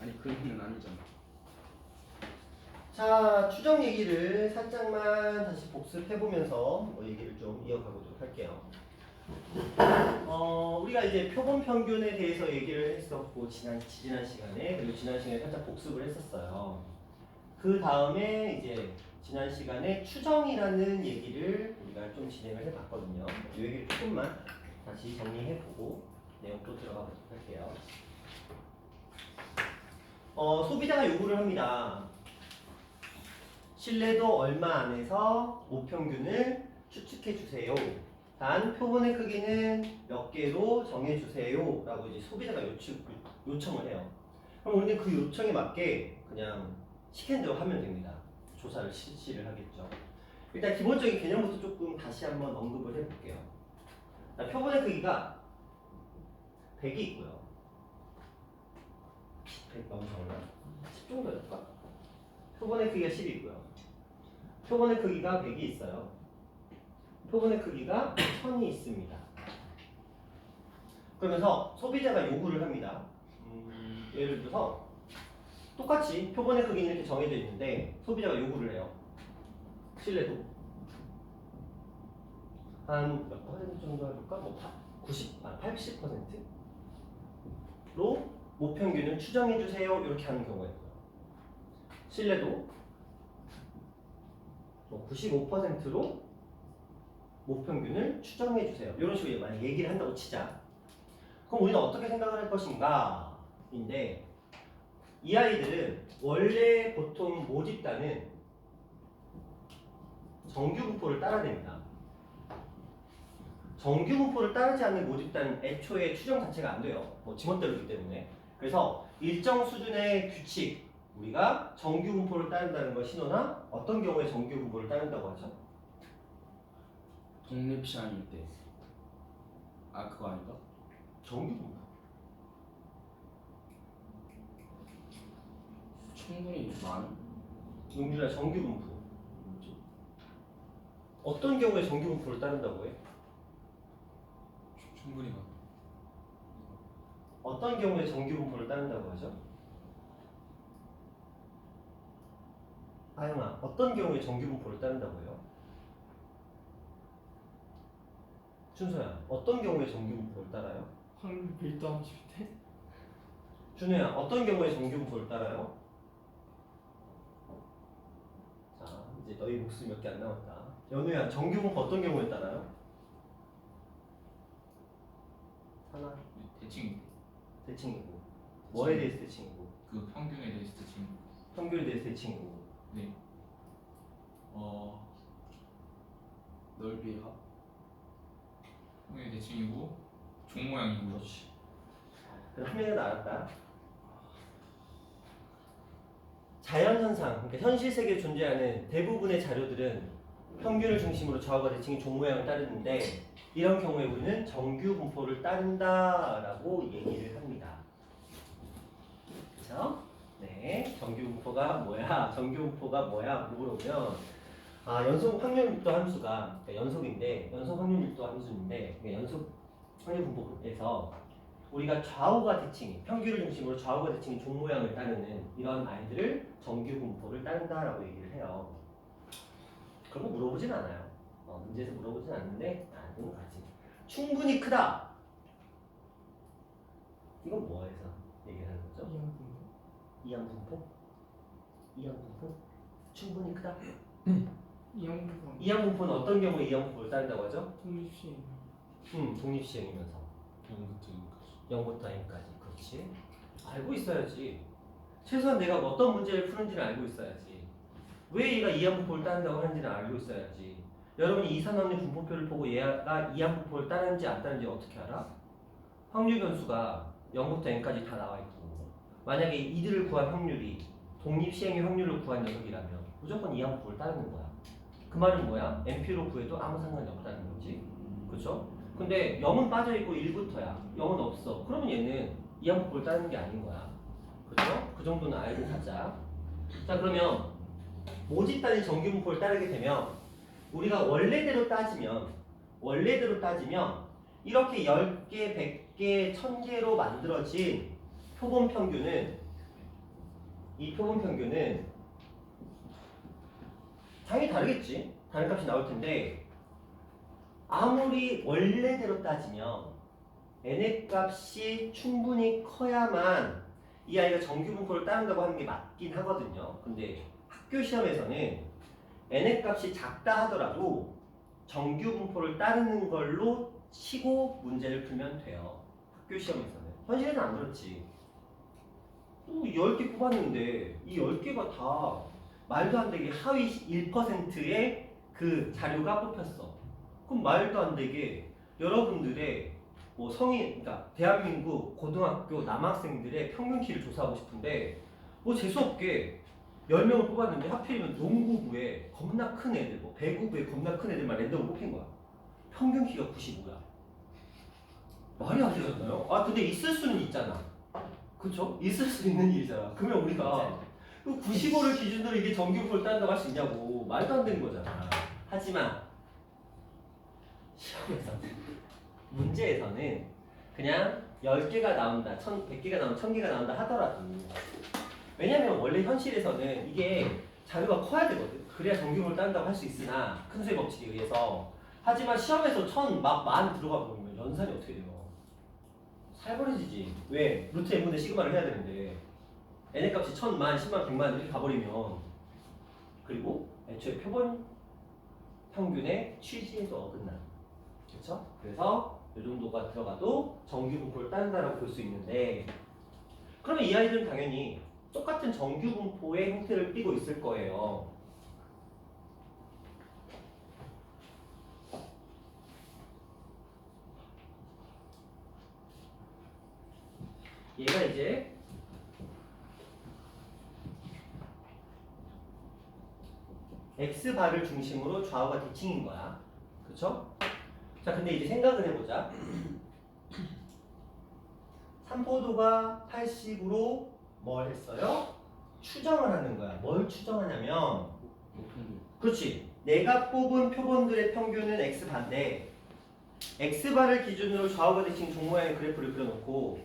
아니 그는 아니잖아. 자, 추정 얘기를 살짝만 다시 복습해보면서 뭐 얘기를 좀 이어가보도록 할게요. 우리가 이제 표본 평균에 대해서 얘기를 했었고 지난 시간에, 그리고 지난 시간에 살짝 복습을 했었어요. 그 다음에 이제 지난 시간에 추정이라는 얘기를 우리가 좀 진행을 해봤거든요. 이 얘기를 조금만 다시 정리해보고 내용 또 들어가 보도록 할게요. 소비자가 요구를 합니다. 신뢰도 얼마 안에서 모평균을 추측해 주세요. 단 표본의 크기는 몇 개로 정해 주세요. 라고 이제 소비자가 요청을 해요. 그럼 우리는 그 요청에 맞게 그냥 시킨 대로 하면 됩니다. 조사를 실시를 하겠죠. 일단 기본적인 개념부터 조금 다시 한번 언급을 해볼게요. 자, 표본의 크기가 100이 있고요. 100 너무 적나? 10 정도 될까? 표본의 크기가 10이 있고요. 표본의 크기가 100이 있어요. 표본의 크기가 1000이 있습니다. 그러면서 소비자가 요구를 합니다. 예를 들어서 똑같이 표본의 크기는 이렇게 정해져 있는데 소비자가 요구를 해요. 신뢰도 한 몇 퍼센트 정도 해볼까? 뭐 80%로 모평균을 추정해주세요. 이렇게 하는 경우가 있고요. 신뢰도 뭐 95%로 모평균을 추정해주세요. 이런 식으로 만약 얘기를 한다고 치자. 그럼 우리는 어떻게 생각을 할 것인가? 인데 이 아이들은 원래 보통 모집단은 정규분포를 따라야 됩니다. 정규분포를 따르지 않는 모집단은 애초에 추정 자체가 안 돼요. 뭐 지멋대로이기 때문에. 그래서 일정 수준의 규칙, 우리가 정규분포를 따른다는 걸 신호나 어떤 경우에 정규분포를 따른다고 하죠? 독립시험일 때. 아 그거 아닌가? 정규분포. 충분히 많은. 용준아, 정규분포. 뭐지? 어떤 경우에 정규분포를 따른다고 해? 충분히 많. 어떤 경우에 정규분포를 따른다고 하죠? 아영아, 어떤 경우에 정규분포를 따른다고 해요? 준서야, 어떤 경우에 정규분포를 따라요? 확률 밀도함 줄 때? 준우야, 어떤 경우에 정규분포를 따라요? 자, 이제 너희 목숨 몇 개 안 남았다. 연우야, 정규분포 어떤 경우에 따라요? 하나, 대칭 대칭이고. 뭐에 대해서 대칭이고? 그 평균에 대해서 대칭. 평균에 대해서 대칭이고. 네. 넓이와 평균에 대칭이고 종 모양이고. 그렇지. 그래서 한 명이라도 알았다. 자연현상, 그러니까 현실 세계에 존재하는 대부분의 자료들은 평균을 중심으로 좌우가 대칭이 종 모양을 따르는데 이런 경우에 우리는 정규 분포를 따른다라고 얘기를 합니다. 그렇죠? 네, 정규 분포가 뭐야? 정규 분포가 뭐야? 물어보면 연속 확률 밀도 함수가 그러니까 연속인데 연속 확률 밀도 함수인데 그러니까 연속 확률 분포에서 우리가 좌우가 대칭이 평균을 중심으로 좌우가 대칭이 종 모양을 따르는 이런 아이들을 정규 분포를 따른다라고 얘기를 해요. 그런 거 물어보진 않아요. 문제에서 물어보진 않는데 아는 거지. 충분히 크다. 이건 뭐에서 얘기를 하는 거죠? 이항 분포? 이항 분포? 충분히 크다. 이항 분포는 어떤 경우에 이항 분포를 따른다고 하죠? 독립시험. 독립시행이면서 0부터 n까지. 그렇지. 알고 있어야지. 최소한 내가 어떤 문제를 푸는지는 알고 있어야지. 왜 얘가 이항 분포를 따른다고 하는지는 알고 있어야지. 여러분이 이산화합리 분포표를 보고 얘가 이항 분포를 따르는지 안 따르는지 어떻게 알아? 확률 변수가 0부터 n까지 다 나와 있고 만약에 이들을 구한 확률이 독립시행의 확률로 구한 녀석이라면 무조건 이항 분포를 따르는 거야. 그 말은 뭐야? NP로 구해도 아무 상관이 없다는 거지. 그렇죠? 근데 0은 빠져있고 1부터야. 0은 없어. 그러면 얘는 이항 분포를 따르는 게 아닌 거야. 그렇죠? 그 정도는 알고 가자. 자, 그러면 모집단이 정규 분포를 따르게 되면 우리가 원래대로 따지면 이렇게 10개, 100개, 1000개로 만들어진 표본 평균은 이 표본 평균은 당연히 다르겠지. 다른 값이 나올 텐데 아무리 원래대로 따지면 n의 값이 충분히 커야만 이 아이가 정규 분포를 따른다고 하는 게 맞긴 하거든요. 근데 학교 시험에서는 n의 값이 작다 하더라도 정규 분포를 따르는 걸로 치고 문제를 풀면 돼요. 학교 시험에서는. 현실에는 안 그렇지. 또 10개 뽑았는데 이 10개가 다 말도 안 되게 하위 1%의 그 자료가 뽑혔어. 그럼 말도 안 되게 여러분들의 뭐 성인, 그러니까 대한민국 고등학교 남학생들의 평균 키를 조사하고 싶은데 뭐 재수없게 10명을 뽑았는데 하필이면 농구부에 겁나 큰 애들, 뭐 배구부에 겁나 큰 애들만 랜덤으로 뽑힌 거야. 평균 키가 95야. 말이 안 되잖아요. 아 근데 있을 수는 있잖아. 그쵸? 있을 수 있는 일이잖아. 그러면 우리가 95를 기준으로 이게 정규분포를 딴다고 할 수 있냐고. 말도 안 되는 거잖아. 하지만 시험에서는 문제에서는 그냥 10개가 나온다, 100개가 나온다, 1000개가 나온다 하더라도 왜냐면 원래 현실에서는 이게 자료가 커야 되거든. 그래야 정규분포를 딴다고 할 수 있으나 큰 수의 법칙에 의해서 하지만 시험에서 1000 막 만 들어가 버리면 연산이 어떻게 돼요? 살벌해지지. 왜? 루트 n분의 시그마를 해야 되는데 n의 값이 1000만, 10만, 100만 이렇게 가버리면 그리고 애초에 표본 평균의 취지에도 어긋나. 그렇죠? 그래서 이 정도가 들어가도 정규 분포를 따른다라고 볼 수 있는데 그러면 이 아이들은 당연히 똑같은 정규 분포의 형태를 띠고 있을 거예요. 얘가 이제 X바를 중심으로 좌우가 대칭인 거야. 그쵸? 자, 근데 이제 생각을 해보자. 삼포도가 80으로 뭘 했어요? 추정을 하는 거야. 뭘 추정하냐면 목평균. 그렇지. 내가 뽑은 표본들의 평균은 X바인데 X바를 기준으로 좌우가 대칭 종 모양의 그래프를 그려놓고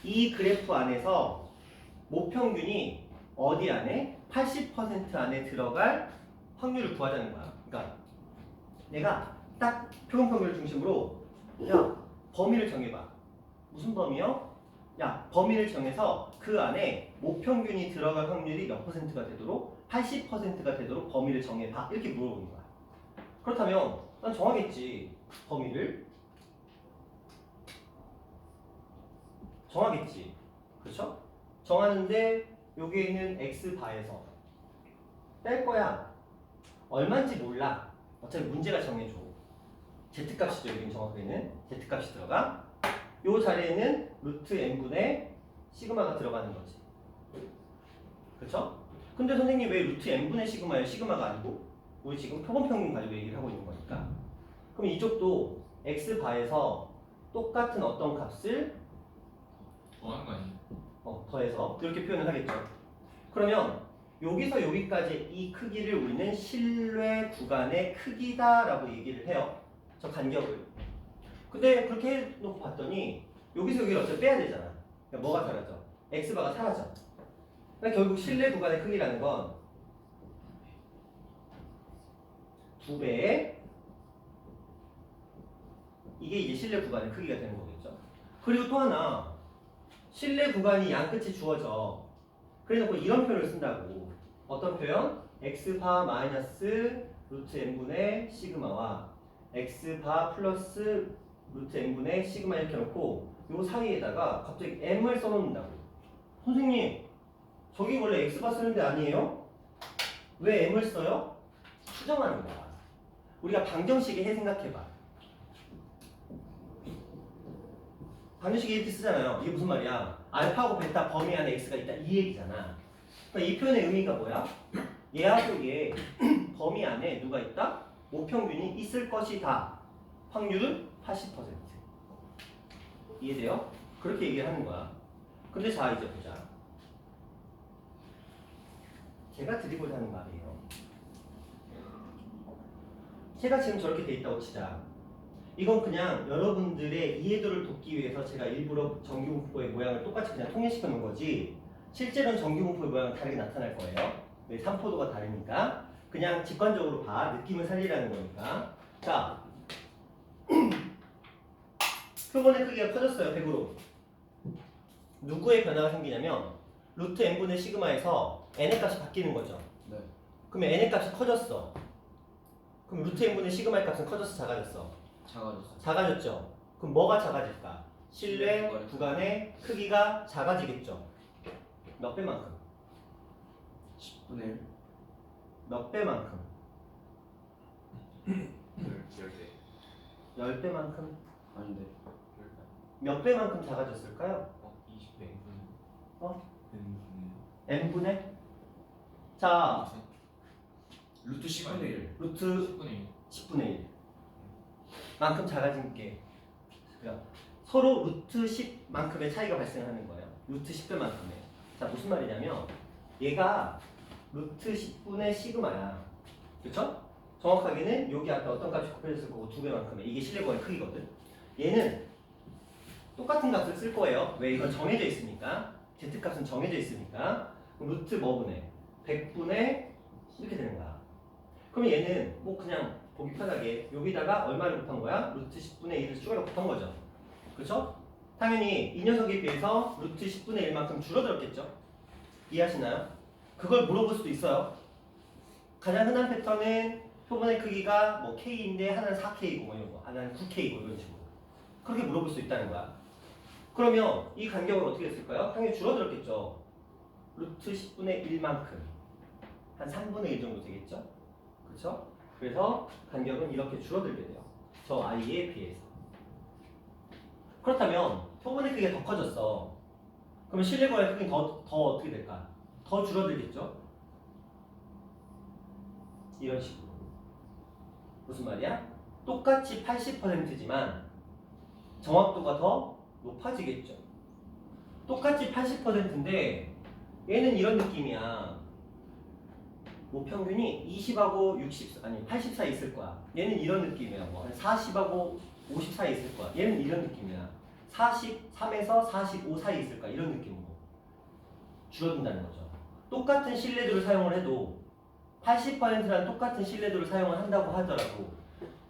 이 그래프 안에서 모평균이 어디 안에? 80% 안에 들어갈 확률을 구하자는 거야. 그러니까 내가 딱 표본 평균을 중심으로 야 범위를 정해봐. 무슨 범위요? 야 범위를 정해서 그 안에 모평균이 들어갈 확률이 몇 %가 되도록 80%가 되도록 범위를 정해봐. 이렇게 물어보는 거야. 그렇다면 난 정하겠지. 범위를 정하겠지. 그렇죠? 정하는데 여기에 있는 X바에서 뺄 거야. 얼마인지 몰라. 어차피 문제가 정해줘. Z값이죠. 여기는 정확하게는 Z값이 들어가. 요 자리에는 루트 n분의 시그마가 들어가는 거지. 그렇죠? 근데 선생님 왜 루트 n분의 시그마예요? 시그마가 아니고? 우리 지금 표본평균 가지고 얘기를 하고 있는 거니까. 그럼 이쪽도 X바에서 똑같은 어떤 값을 더하는 거 아니에요? 더해서 이렇게 표현을 하겠죠. 그러면 여기서 여기까지 이 크기를 우리는 실외 구간의 크기다라고 얘기를 해요. 저 간격을. 근데 그렇게 해놓고 봤더니 여기서 여기를 어차피 빼야 되잖아. 그러니까 뭐가 사라져? X바가 사라져. 그러니까 결국 실내 구간의 크기라는 건 2배의 이게 이제 실내 구간의 크기가 되는 거겠죠. 그리고 또 하나 실내 구간이 양 끝이 주어져. 그래놓고 이런 표현을 쓴다고. 어떤 표현? X바 마이너스 루트 n분의 시그마와 X바 플러스 루트 n분의 시그마 이렇게 놓고 요 사이에다가 갑자기 m을 써놓는다고. 선생님 저기 원래 X바 쓰는 데 아니에요? 왜 m을 써요? 추정하는 거야. 우리가 방정식에 해 생각해봐. 방정식에 이렇게 쓰잖아요. 이게 무슨 말이야? 알파하고 베타 범위 안에 x가 있다 이 얘기잖아. 그러니까 이 표현의 의미가 뭐야? 얘하고 얘 범위 안에 누가 있다? 모평균이 있을 것이다. 확률은 80%. 이해돼요? 그렇게 얘기를 하는 거야. 근데 자 이제 보자. 제가 드리고자 하는 말이에요. 제가 지금 저렇게 돼 있다고 치자. 이건 그냥 여러분들의 이해도를 돕기 위해서 제가 일부러 정규분포의 모양을 똑같이 그냥 통일시켜 놓은 거지 실제로는 정규분포의 모양은 다르게 나타날 거예요. 왜 3포도가 다르니까. 그냥 직관적으로 봐. 느낌을 살리라는 거니까. 자, 표본의 크기가 커졌어요. 100으로. 누구의 변화가 생기냐면 루트 n분의 시그마에서 n의 값이 바뀌는 거죠. 네. 그러면 n의 값이 커졌어. 그럼 루트 n분의 시그마의 값은 커졌어, 작아졌어? 작아졌어. 작아졌죠. 그럼 뭐가 작아질까? 실내 구간의 구간의 크기가 작아지겠죠. 몇 배만큼? 10분의 1. 몇 배만큼? 10대 10배만큼? 아닌데. 몇 배만큼 작아졌을까요? 20배 어? N분의 n분의? 자, 루트 10분의 1. 루트 10분의 1 10분의 1 만큼 작아진 게 그러니까 서로 루트 10만큼의 차이가 발생하는 거예요. 루트 10배만큼의. 자, 무슨 말이냐면 얘가 루트 10분의 시그마야. 그렇죠? 정확하게는 여기 앞에 어떤 값이 곱해졌을 거고 2배만큼의 이게 실내공의 크기거든. 얘는 똑같은 값을 쓸 거예요. 왜? 이건 정해져 있으니까. Z값은 정해져 있으니까. 그럼 루트 뭐분의 100분의 이렇게 되는 거야. 그럼 얘는 뭐 그냥 보기 편하게 여기다가 얼마를 곱한 거야? 루트 10분의 1을 추가로 곱한 거죠. 그렇죠? 당연히 이 녀석에 비해서 루트 10분의 1만큼 줄어들었겠죠? 이해하시나요? 그걸 물어볼 수도 있어요. 가장 흔한 패턴은 표본의 크기가 뭐 K인데 하나는 4K고 뭐 이런 거, 하나는 9K고 이런 식으로 그렇게 물어볼 수 있다는 거야. 그러면 이 간격은 어떻게 됐을까요? 당연히 줄어들었겠죠. 루트 10분의 1만큼 한 3분의 1 정도 되겠죠? 그렇죠? 그래서 간격은 이렇게 줄어들게 돼요. 저 i에 비해서. 그렇다면 표본의 크기가 더 커졌어. 그러면 실내공의 크기는 더 어떻게 될까? 더 줄어들겠죠? 이런 식으로. 무슨 말이야? 똑같이 80%지만 정확도가 더 높아지겠죠. 똑같이 80%인데 얘는 이런 느낌이야. 뭐 평균이 20하고 60 아니 80 사이 있을 거야. 얘는 이런 느낌이야. 뭐 한 40하고 50 사이 있을 거야. 얘는 이런 느낌이야. 43에서 45 사이 있을 거야. 이런 느낌으로 줄어든다는 거죠. 똑같은 신뢰도를 사용을 해도 80%란 똑같은 신뢰도를 사용을 한다고 하더라도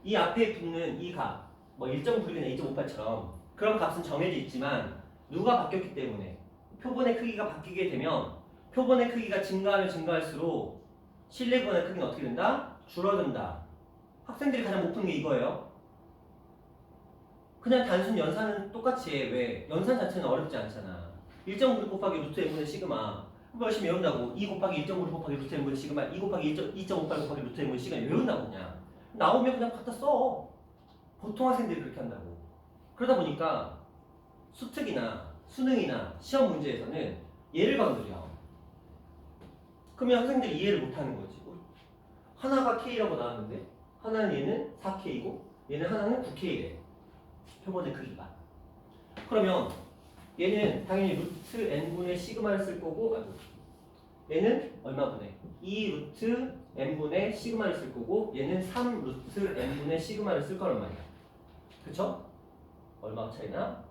이 앞에 붙는 이 값, 뭐 1.9이나 2.58처럼 그런 값은 정해져 있지만 누가 바뀌었기 때문에 표본의 크기가 바뀌게 되면 표본의 크기가 증가하면 증가할수록 실내구간의 크기는 어떻게 된다? 줄어든다. 학생들이 가장 못 푸는 게 이거예요. 그냥 단순 연산은 똑같이 해. 왜? 연산 자체는 어렵지 않잖아. 1.9 곱하기 루트 n분의 시그마 그거 열심히 외운다고 2 곱하기 1.9 곱하기 루트 n분의 시그마 2 곱하기 2.58 곱하기 루트 n분의 시그마 외운다고 그냥 나오면 그냥 갖다 써. 보통 학생들이 그렇게 한다고. 그러다 보니까 수특이나 수능이나 시험 문제에서는 얘를 건드려. 그러면 학생들이 이해를 못하는 거지. 하나가 K라고 나왔는데 하나는 얘는 4K고 얘는 하나는 9K래. 표본의 크기가. 그러면 얘는 당연히 루트 n분의 시그마를 쓸 거고 얘는 얼마분의 2 루트 n분의 시그마를 쓸 거고 얘는 3 루트 n분의 시그마를 쓸 거란 말이야. 그쵸? 얼마 차이나?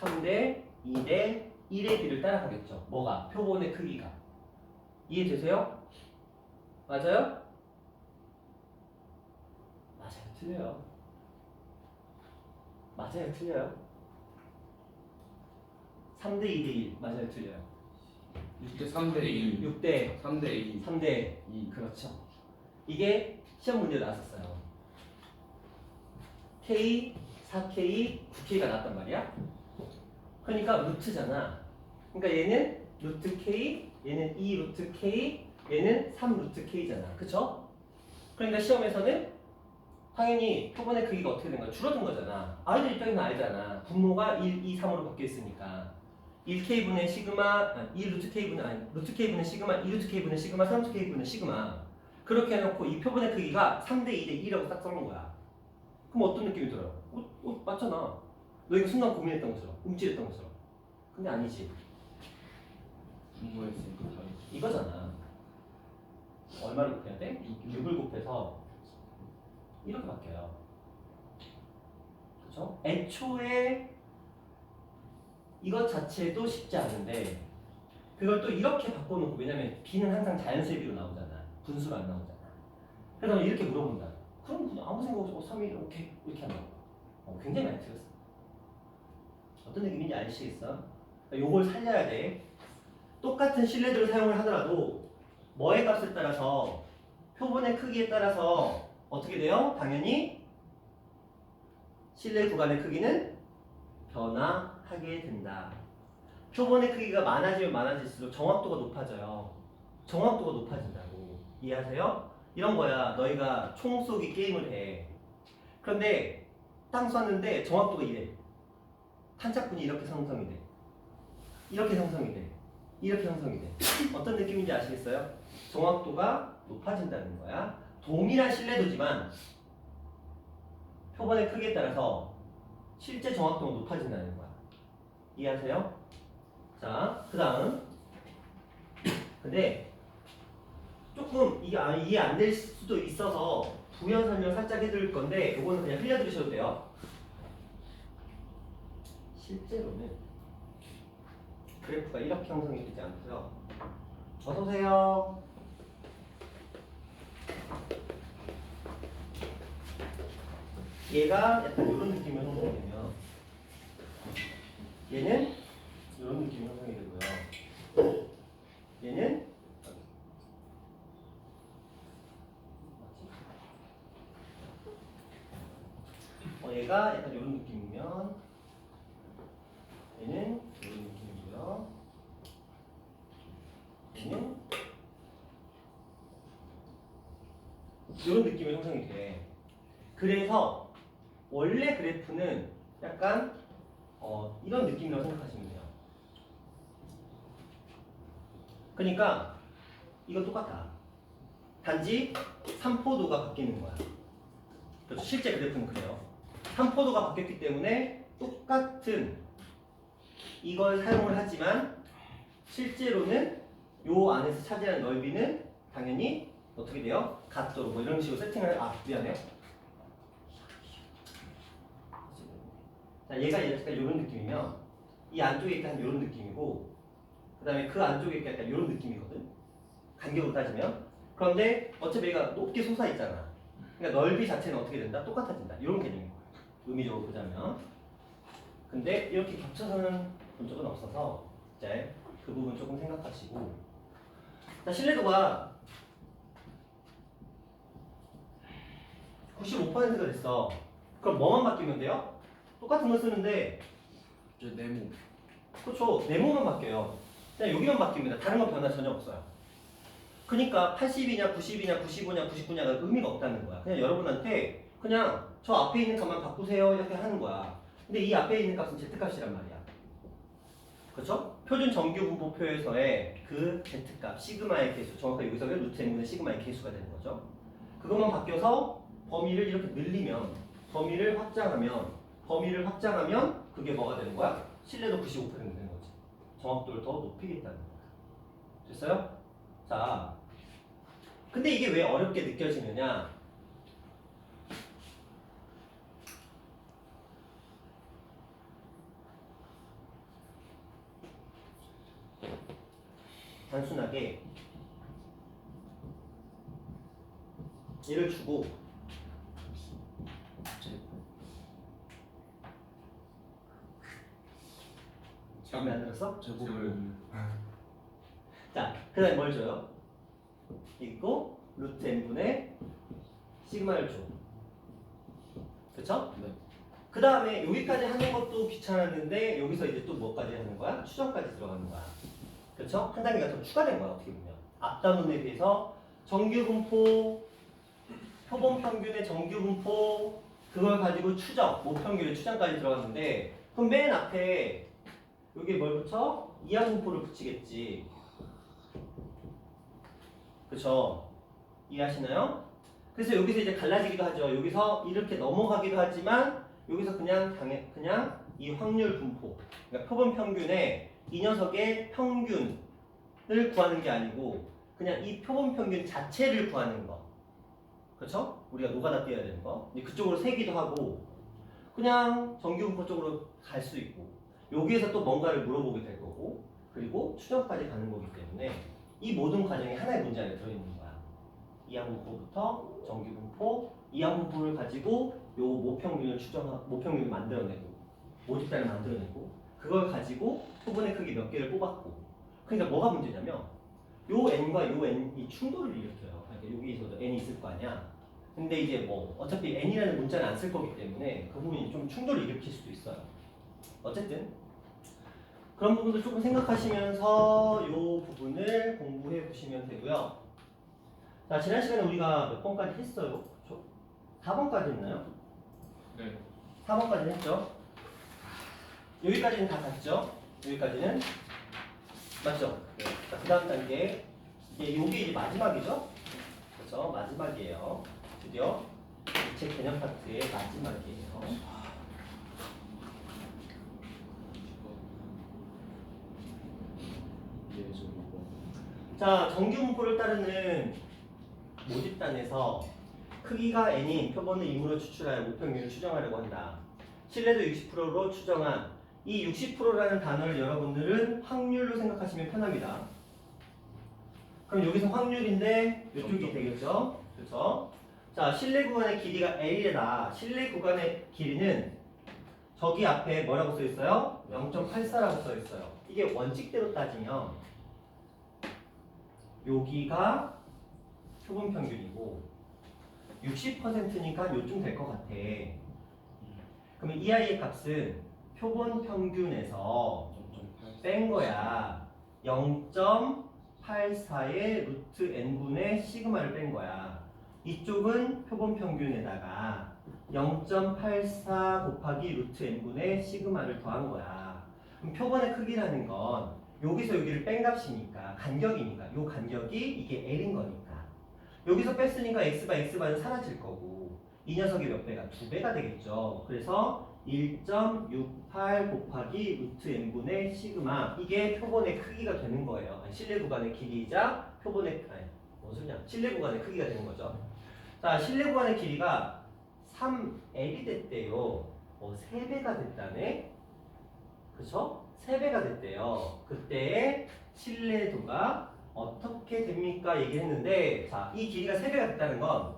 3대 2대 1의 비를 따라가겠죠. 뭐가? 표본의 크기가. 이해되세요? 맞아요? 맞아요. 틀려요. 맞아요. 틀려요. 3대 2대 1. 맞아요. 틀려요. 6대 3대 1. 6대 3대 2. 3대 2. 그렇죠. 이게 시험 문제 나왔었어요. K, 4K, 9K가 나왔단 말이야. 그러니까 루트잖아. 그러니까 얘는 루트 K, 얘는 2 루트 K, 얘는 3 루트 K잖아. 그쵸? 그러니까 시험에서는 당연히 표본의 크기가 어떻게 된 거야? 줄어든 거잖아. 아이들 입장에서는 알잖아. 분모가 1, 2, 3으로 바뀌어 있으니까 1K분의 시그마, 2 루트 K분의, 아니 루트 K분의 시그마, 2 루트 K분의 시그마, 3 루트 K분의 시그마 그렇게 해놓고 이 표본의 크기가 3대 2대 2라고 딱 써놓은 거야. 그럼 어떤 느낌이 들어요? 맞잖아. 너 이거 순간 고민했던 것처럼, 움찔했던 것처럼. 근데 아니지. 분모했으니까 다르지. 이거잖아. 얼마를 곱해야 돼? 6을 곱해서 이렇게 바뀌어요. 그렇죠? 애초에 이것 자체도 쉽지 않은데 그걸 또 이렇게 바꿔놓고 왜냐면 b는 항상 자연수의 b로 나오잖아. 분수로 안 나오잖아. 그래서 이렇게 물어본다. 그럼 그냥 아무 생각 없이 3일 오케이 이렇게 한다. 굉장히 많이 틀렸어. 어떤 느낌인지 아시겠어? 요걸 살려야 돼. 똑같은 실내들을 사용을 하더라도 뭐의 값에 따라서 표본의 크기에 따라서 어떻게 돼요? 당연히 실내 구간의 크기는 변화하게 된다. 표본의 크기가 많아지면 많아질수록 정확도가 높아져요. 정확도가 높아진다고. 이해하세요? 이런 거야. 너희가 총 쏘기 게임을 해. 그런데 땅 쐈는데 정확도가 이래. 탄착분이 이렇게 형성이 돼. 이렇게 형성이 돼. 이렇게 형성이 돼. 어떤 느낌인지 아시겠어요? 정확도가 높아진다는 거야. 동일한 신뢰도지만 표본의 크기에 따라서 실제 정확도가 높아진다는 거야. 이해하세요? 자, 그 다음. 근데 조금 이게 이해 안 될 수도 있어서 부연 설명 살짝 해드릴 건데 이거는 그냥 흘려드리셔도 돼요. 실제로는 그래프가 이렇게 형성이 되지 않고요. 어서오세요. 얘가 약간 이런 느낌의 형성이 되면 얘는 이런 느낌의 형성이 되고요. 얘는 얘가 약간 이런 느낌이면 얘는 이런 느낌이고요. 얘는 이런 느낌의 형성이 돼. 그래서 원래 그래프는 약간 이런 느낌이라고 생각하시면 돼요. 그러니까 이건 똑같아. 단지 3포도가 바뀌는 거야. 그렇죠? 실제 그래프는 그래요. 3포도가 바뀌었기 때문에 똑같은 이걸 사용을 하지만 실제로는 요 안에서 차지하는 넓이는 당연히 어떻게 돼요? 같도록 뭐 이런 식으로 세팅을 미안해요. 자, 얘가 약간 이런 느낌이면 이 안쪽에 약간 이런 느낌이고 그 다음에 그 안쪽에 약간 이런 느낌이거든. 간격으로 따지면. 그런데 어차피 얘가 높게 솟아있잖아. 그러니까 넓이 자체는 어떻게 된다? 똑같아진다. 이런 개념인 거야. 의미적으로 보자면. 근데 이렇게 겹쳐서는 본 적은 없어서 이제 그 부분 조금 생각하시고. 자, 신뢰도가 95%가 됐어. 그럼 뭐만 바뀌면 돼요? 똑같은 걸 쓰는데 저 네모. 그렇죠. 네모만 바뀌어요. 그냥 여기만 바뀝니다. 다른 건 변화 전혀 없어요. 그러니까 80이냐 90이냐 95냐 99냐가 의미가 없다는 거야. 그냥 여러분한테 그냥 저 앞에 있는 값만 바꾸세요 이렇게 하는 거야. 근데 이 앞에 있는 값은 z값이란 말이야. 그렇죠? 표준 정규 분포표에서의 그 z값 시그마의 계수, 정확하게 여기서 루트 n분의 시그마의 계수가 되는 거죠. 그것만 바뀌어서 범위를 이렇게 늘리면 범위를 확장하면 그게 뭐가 되는 거야? 신뢰도 95% 되는 거지. 정확도를 더 높이겠다는 거야. 됐어요? 자, 근데 이게 왜 어렵게 느껴지느냐? 단순하게 얘를 주고 마음에 안 들었어? 제곱을 자, 그 다음에 뭘 줘요? 있고 루트 n분의 시그마를 줘. 그쵸? 네. 그 다음에 여기까지 하는 것도 귀찮았는데 여기서 이제 또 뭐까지 하는 거야? 추정까지 들어가는 거야. 그쵸? 한 단계가 더 추가된 거야 어떻게 보면. 앞 단원에 비해서 정규분포, 표본 평균의 정규분포 그걸 가지고 추정, 모평균의 추정까지 들어갔는데 그럼 맨 앞에 여기 뭘 붙여? 이하분포를 붙이겠지. 그쵸? 이해하시나요? 그래서 여기서 이제 갈라지기도 하죠. 여기서 이렇게 넘어가기도 하지만 여기서 그냥 이 확률 분포, 그러니까 표본 평균의 이 녀석의 평균을 구하는 게 아니고 그냥 이 표본 평균 자체를 구하는 거. 그렇죠? 우리가 노가다 띄어야 되는 거. 근데 그쪽으로 세기도 하고 그냥 정규분포 쪽으로 갈 수 있고 여기에서 또 뭔가를 물어보게 될 거고 그리고 추정까지 가는 거기 때문에 이 모든 과정이 하나의 문제 안에 들어있는 거야. 이항분포부터 정규분포, 이항분포를 가지고 요 모평률을 만들어내고 모집단을 만들어내고 그걸 가지고 표본의 크기 몇 개를 뽑았고 그러니까 뭐가 문제냐면 요 n과 요 n이 충돌을 일으켜요. 그러니까 여기서도 n이 있을 거 아니야. 근데 이제 뭐 어차피 n이라는 문자는 안 쓸 거기 때문에 그 부분이 좀 충돌을 일으킬 수도 있어요. 어쨌든 그런 부분도 조금 생각하시면서 요 부분을 공부해 보시면 되고요. 자, 지난 시간에 우리가 몇 번까지 했어요? 4번까지 했나요? 네. 4번까지 했죠? 여기까지는 다 갔죠? 여기까지는 맞죠? 네. 자, 그 다음 단계 요게 이제 마지막이죠? 그렇죠? 마지막이에요. 드디어 제 개념 파트의 마지막이에요. 자, 정규분포를 따르는 모집단에서 크기가 n인 표본을 임으로 추출하여 모평률을 추정하려고 한다. 신뢰도 60%로 추정한 이 60%라는 단어를 여러분들은 확률로 생각하시면 편합니다. 그럼 여기서 확률인데 이쪽이 되겠죠? 그렇죠? 자, 신뢰 구간의 길이가 L이다. 신뢰 구간의 길이는 저기 앞에 뭐라고 써 있어요? 0.84라고 써 있어요. 이게 원칙대로 따지면 여기가 표본 평균이고 60%니까 요쯤 될 것 같아. 그러면 이 아이의 값은 표본 평균에서 뺀 거야. 0.84의 루트 n분의 시그마를 뺀 거야. 이쪽은 표본 평균에다가 0.84 곱하기 루트 n분의 시그마를 더한 거야. 그럼 표본의 크기라는 건 여기서 여기를 뺀 값이니까 간격이니까 요 간격이 이게 L인 거니까 여기서 뺐으니까 X바는 사라질 거고 이 녀석이 몇 배가? 2배가 되겠죠. 그래서 1.68 곱하기 루트 n분의 시그마 이게 표본의 크기가 되는 거예요. 실내 구간의 길이이자 표본의 뭔 소리냐? 실내 구간의 크기가 되는 거죠. 자, 실내 구간의 길이가 3L이 됐대요. 3배가 됐다네. 그쵸? 3배가 됐대요. 그때의 신뢰도가 어떻게 됩니까? 얘기했는데 자, 이 길이가 3배가 됐다는 건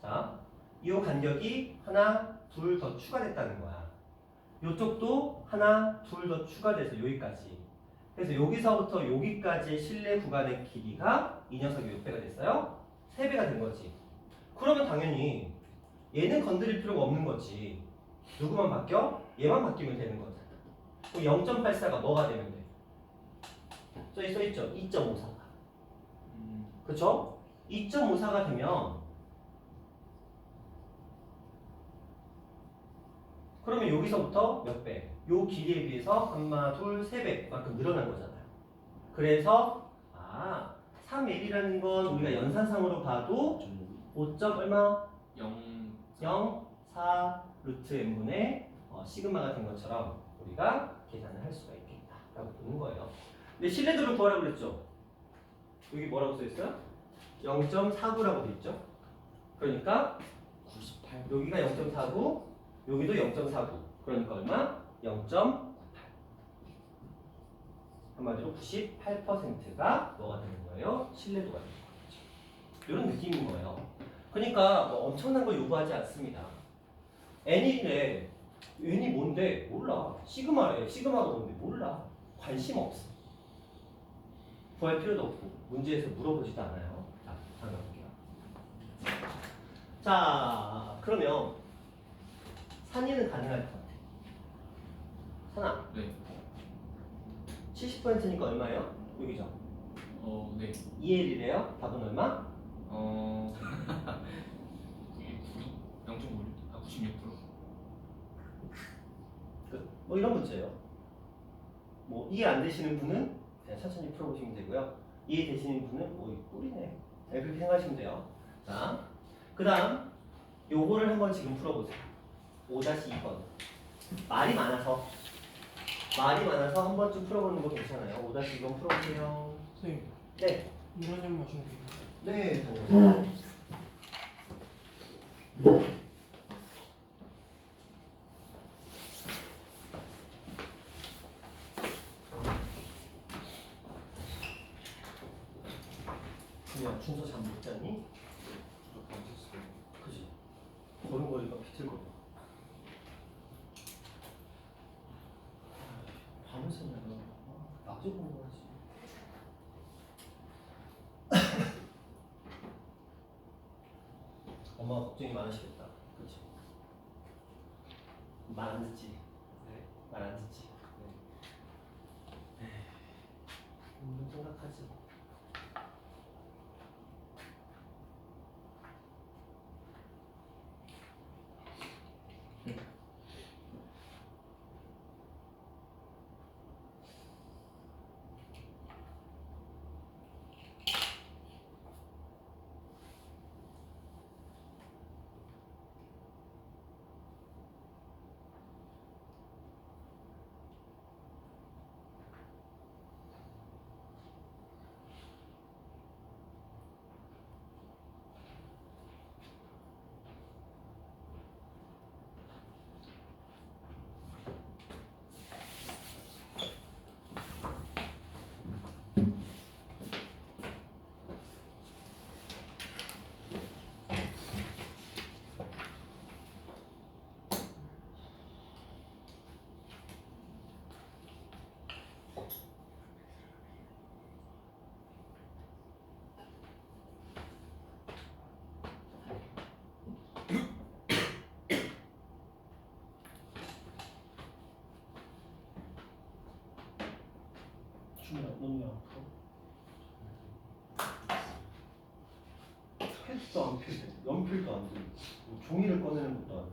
자, 이 간격이 하나, 둘 더 추가됐다는 거야. 이쪽도 하나, 둘 더 추가돼서 여기까지. 그래서 여기서부터 여기까지의 실내 구간의 길이가 이 녀석이 몇 배가 됐어요? 3배가 된 거지. 그러면 당연히 얘는 건드릴 필요가 없는 거지. 누구만 바뀌어? 얘만 바뀌면 되는 거잖아. 그럼 0.84가 뭐가 되면 돼? 저기 써있죠? 2.54가. 그쵸? 2.54가 되면 그러면 여기서부터 몇 배? 요 길이에 비해서 한마, 둘, 3배만큼 늘어난 거잖아요. 그래서 3L이라는 건 우리가 연산상으로 봐도 5. 얼마? 0.4 루트 n분의 시그마가 된 것처럼 우리가 계산을 할 수가 있겠다 라고 보는 거예요. 근데 신뢰도를 구하라고 그랬죠? 여기 뭐라고 써있어요? 0.49라고 돼 있죠? 그러니까 98. 여기가 0.49 여기도 0.49 그러니까 얼마? 0.98 한마디로 98%가 뭐가 되는 거예요? 신뢰도가 되는 거죠. 이런 느낌인 거예요. 그러니까 뭐 엄청난 거 요구하지 않습니다. n이래 n이 뭔데? 몰라. 시그마래. 시그마가 뭔데? 몰라. 관심 없어. 구할 필요도 없고 문제에서 물어보지도 않아요. 자, 다음 볼게요. 자, 그러면 산이는 가능할 것 같아. 산아. 네. 70%니까 얼마예요? 여기죠. 네. 2L이래요. 답은 얼마? 0.56? 96%. 뭐 이런 문제예요. 뭐 이해 안 되시는 분은 그냥 천천히 풀어보시면 되고요. 이해 되시는 분은 뭐 꿀이네. 네, 그렇게 생각하시면 돼요. 자, 그 다음 요거를 한번 지금 풀어보세요. 5-2번. 말이 많아서 한 번쯤 풀어보는 거 괜찮아요. 5-2번 풀어보세요. 선생님, 네. 일어나면 마시면 돼요. 네. 준이야 준서 잠 못 잤니? 그지? 걸음걸이가 비틀거려. 밤을 새냐 너. 낮에 공부하지. 엄마가 걱정이 많으시겠다. 그치? 말 안 듣지? 네. 말 안 듣지? 생각하지. 준이야 너무 아파. 패드도 안 펴, 연필도 안 돼. 뭐 종이를 꺼내는 것도 안 돼.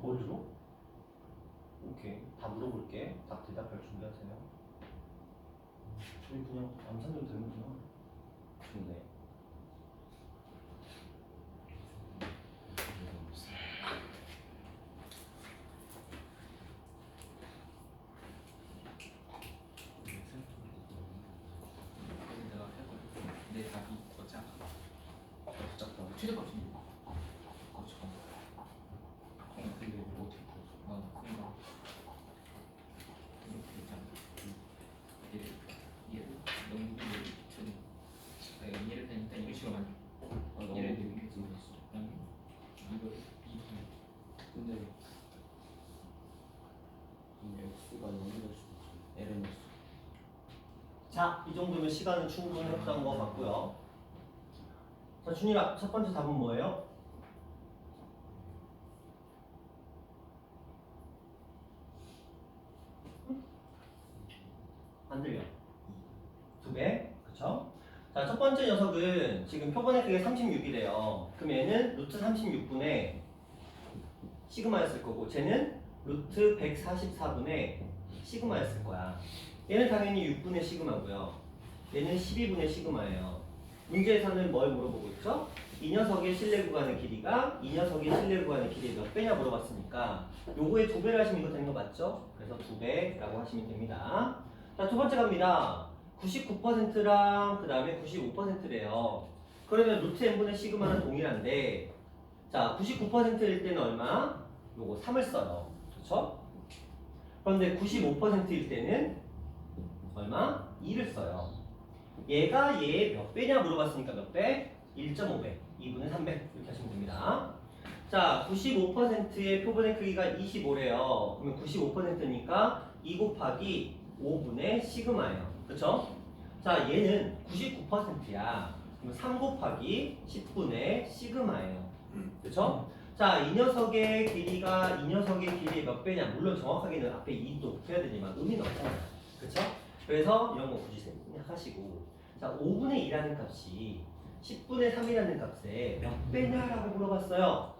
머리로? 오케이. 다 물어볼게. 다 대답할 준비하세요. 저희 그냥 암산도 되는구나. 좋네. 내가 해볼게. 내 답이 더 작아. 작다. 최대값이 그렇죠. 근데 뭐 어떻게 그런가? 이렇게 있잖아. 얘를 넘기를 쳐내. 얘를 그냥 이거 식으로만. 너무 얘를 재밌어. 이거 근데 이 x가 0이 될 수도 있어. ln x. 자, 이 정도면 시간은 충분했던 것 같고요. 자, 준이가 첫 번째 답은 뭐예요? 안 들려. 2배, 그쵸? 자, 첫 번째 녀석은 지금 표본의 크기가 36이래요. 그럼 얘는 루트 36분의 시그마였을 거고, 쟤는 루트 144분의 시그마였을 거야. 얘는 당연히 6분의 시그마고요. 얘는 12분의 시그마예요. 문제에서는 뭘 물어보고 있죠? 이 녀석의 실내 구간의 길이가 이 녀석의 실내 구간의 길이 몇 배냐 물어봤으니까 요거의 2배를 하시면 이거 되는 거 맞죠? 그래서 2배라고 하시면 됩니다. 자, 두 번째 갑니다. 99%랑 그 다음에 95%래요. 그러면 루트 n분의 시그마는 동일한데, 자, 99%일 때는 얼마? 요거 3을 써요. 그렇죠? 그런데 95%일 때는 얼마? 2를 써요. 얘가 얘 몇 배냐 물어봤으니까 몇 배? 1.5배, 2분의 3배 이렇게 하시면 됩니다. 자, 95%의 표본의 크기가 25래요. 그러면 95%니까 2 곱하기 5분의 시그마예요. 그쵸? 자, 얘는 99%야. 그럼 3 곱하기 10분의 시그마예요. 그쵸? 자, 이 녀석의 길이가 이 녀석의 길이의 몇 배냐? 물론 정확하게는 앞에 2도 붙여야 되지만 의미는 없잖아요. 그쵸? 그래서 이런 거 굳이 생각하시고, 자, 5분의 2라는 값이 10분의 3이라는 값에 몇 배냐라고 물어봤어요.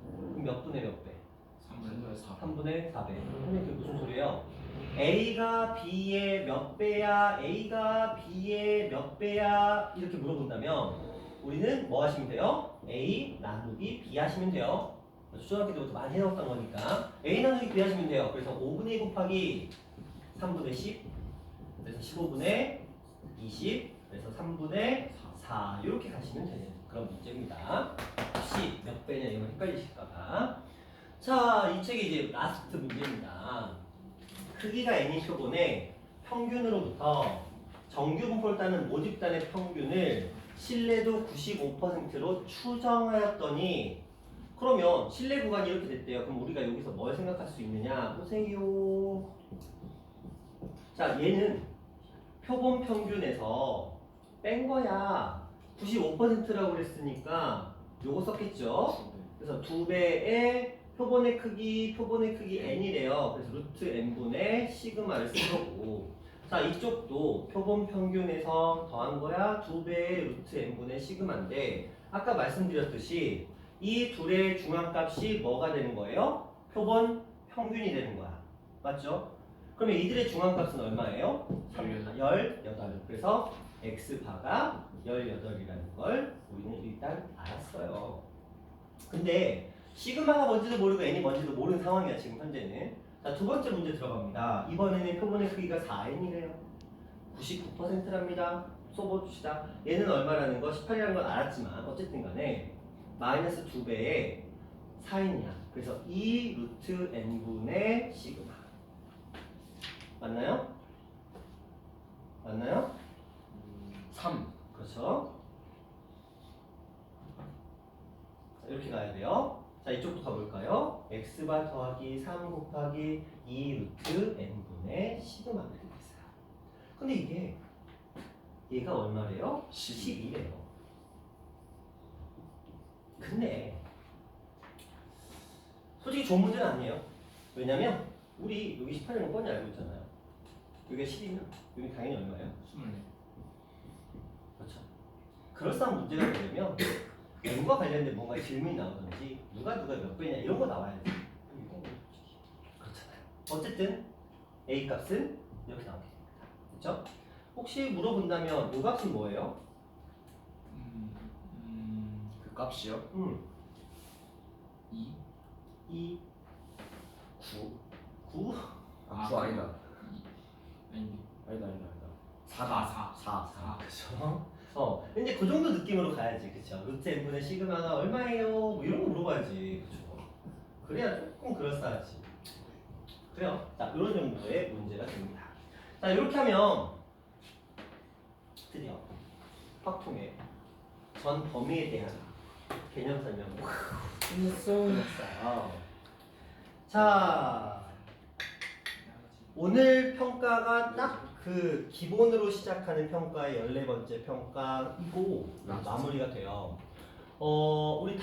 그럼 몇 분의 몇 배? 3분의 4. 3분의 4배. 선생님 그게 무슨 소리예요? A가 B의 몇 배야? A가 B의 몇 배야? 이렇게 물어본다면 우리는 뭐 하시면 돼요? A 나누기 B 하시면 돼요. 초등학교 때부터 많이 해왔던 거니까 A 나누기 B 하시면 돼요. 그래서 5분의 2 곱하기 3분의 10, 그래서 15분의 20, 그래서 3분의 4 이렇게 가시면 되는 그런 문제입니다. 혹시 몇 배냐 이거 헷갈리실까봐. 자, 이 책이 이제 라스트 문제입니다. 크기가 n인 표본의 평균으로부터 정규분포를 따는 모집단의 평균을 신뢰도 95%로 추정하였더니 그러면 신뢰 구간이 이렇게 됐대요. 그럼 우리가 여기서 뭘 생각할 수 있느냐? 보세요. 자, 얘는 표본 평균에서 뺀 거야. 95%라고 그랬으니까 요거 썼겠죠? 그래서 2배의 표본의 크기 n이래요. 그래서 루트 n분의 시그마를 쓴 거고. 자, 이쪽도 표본 평균에서 더한 거야. 2배의 루트 n분의 시그마인데 아까 말씀드렸듯이 이 둘의 중앙값이 뭐가 되는 거예요? 표본 평균이 되는 거야. 맞죠? 그러면 이들의 중앙값은 얼마예요? 18. 그래서 x바가 18이라는 걸 우리는 일단 알았어요. 근데 시그마가 뭔지도 모르고 n이 뭔지도 모르는 상황이야 지금 현재는. 자, 두 번째 문제 들어갑니다. 이번에는 표본의 크기가 4n이래요. 99%랍니다. 써봅시다. 얘는 얼마라는 거 18이라는 걸 알았지만 어쨌든 간에 마이너스 2배의 4n이야. 그래서 2 루트 n분의 시그마. 맞나요? 맞나요? 3. 그렇죠. 자, 이렇게 가야 돼요. 자, 이쪽도 가볼까요? x바 더하기 3 곱하기 2 루트 n분의 시그마 이렇게 됐어요. 근데 이게 얘가 얼마래요? 12래요. 근데 솔직히 좋은 문제는 아니에요. 왜냐면 우리 여기 18이라는 뻔히 알고 있잖아요. 여기가 10이면 여기 당연히 얼마예요? 24. 그렇죠. 그럴싸한 문제가 되려면 n과 관련된 뭔가 질문이 나오든지 누가 몇 배냐 이런 거 나와야 돼. 그렇잖아요. 어쨌든 a 값은 이렇게 나오게 됩니다. 그렇죠? 혹시 물어본다면 이 값은 뭐예요? 그 값이요? 2. 2 9 아, 9 아니다. 아닌데. 아니다. 4. 4. 그쵸? 근데 그 정도 느낌으로 가야지, 그쵸? 루트 n분의 시그마가 얼마예요? 뭐 이런 거 물어봐야지, 그쵸? 그래야 조금 그럴싸하지. 그래요. 자, 이런 정도의 문제가 됩니다. 자, 이렇게 하면 드디어 확통의 전 범위에 대한 개념 설명을 끝냈어요. 자, 오늘 평가가 딱 그 기본으로 시작하는 평가의 14번째 평가이고 마무리가 돼요. 우리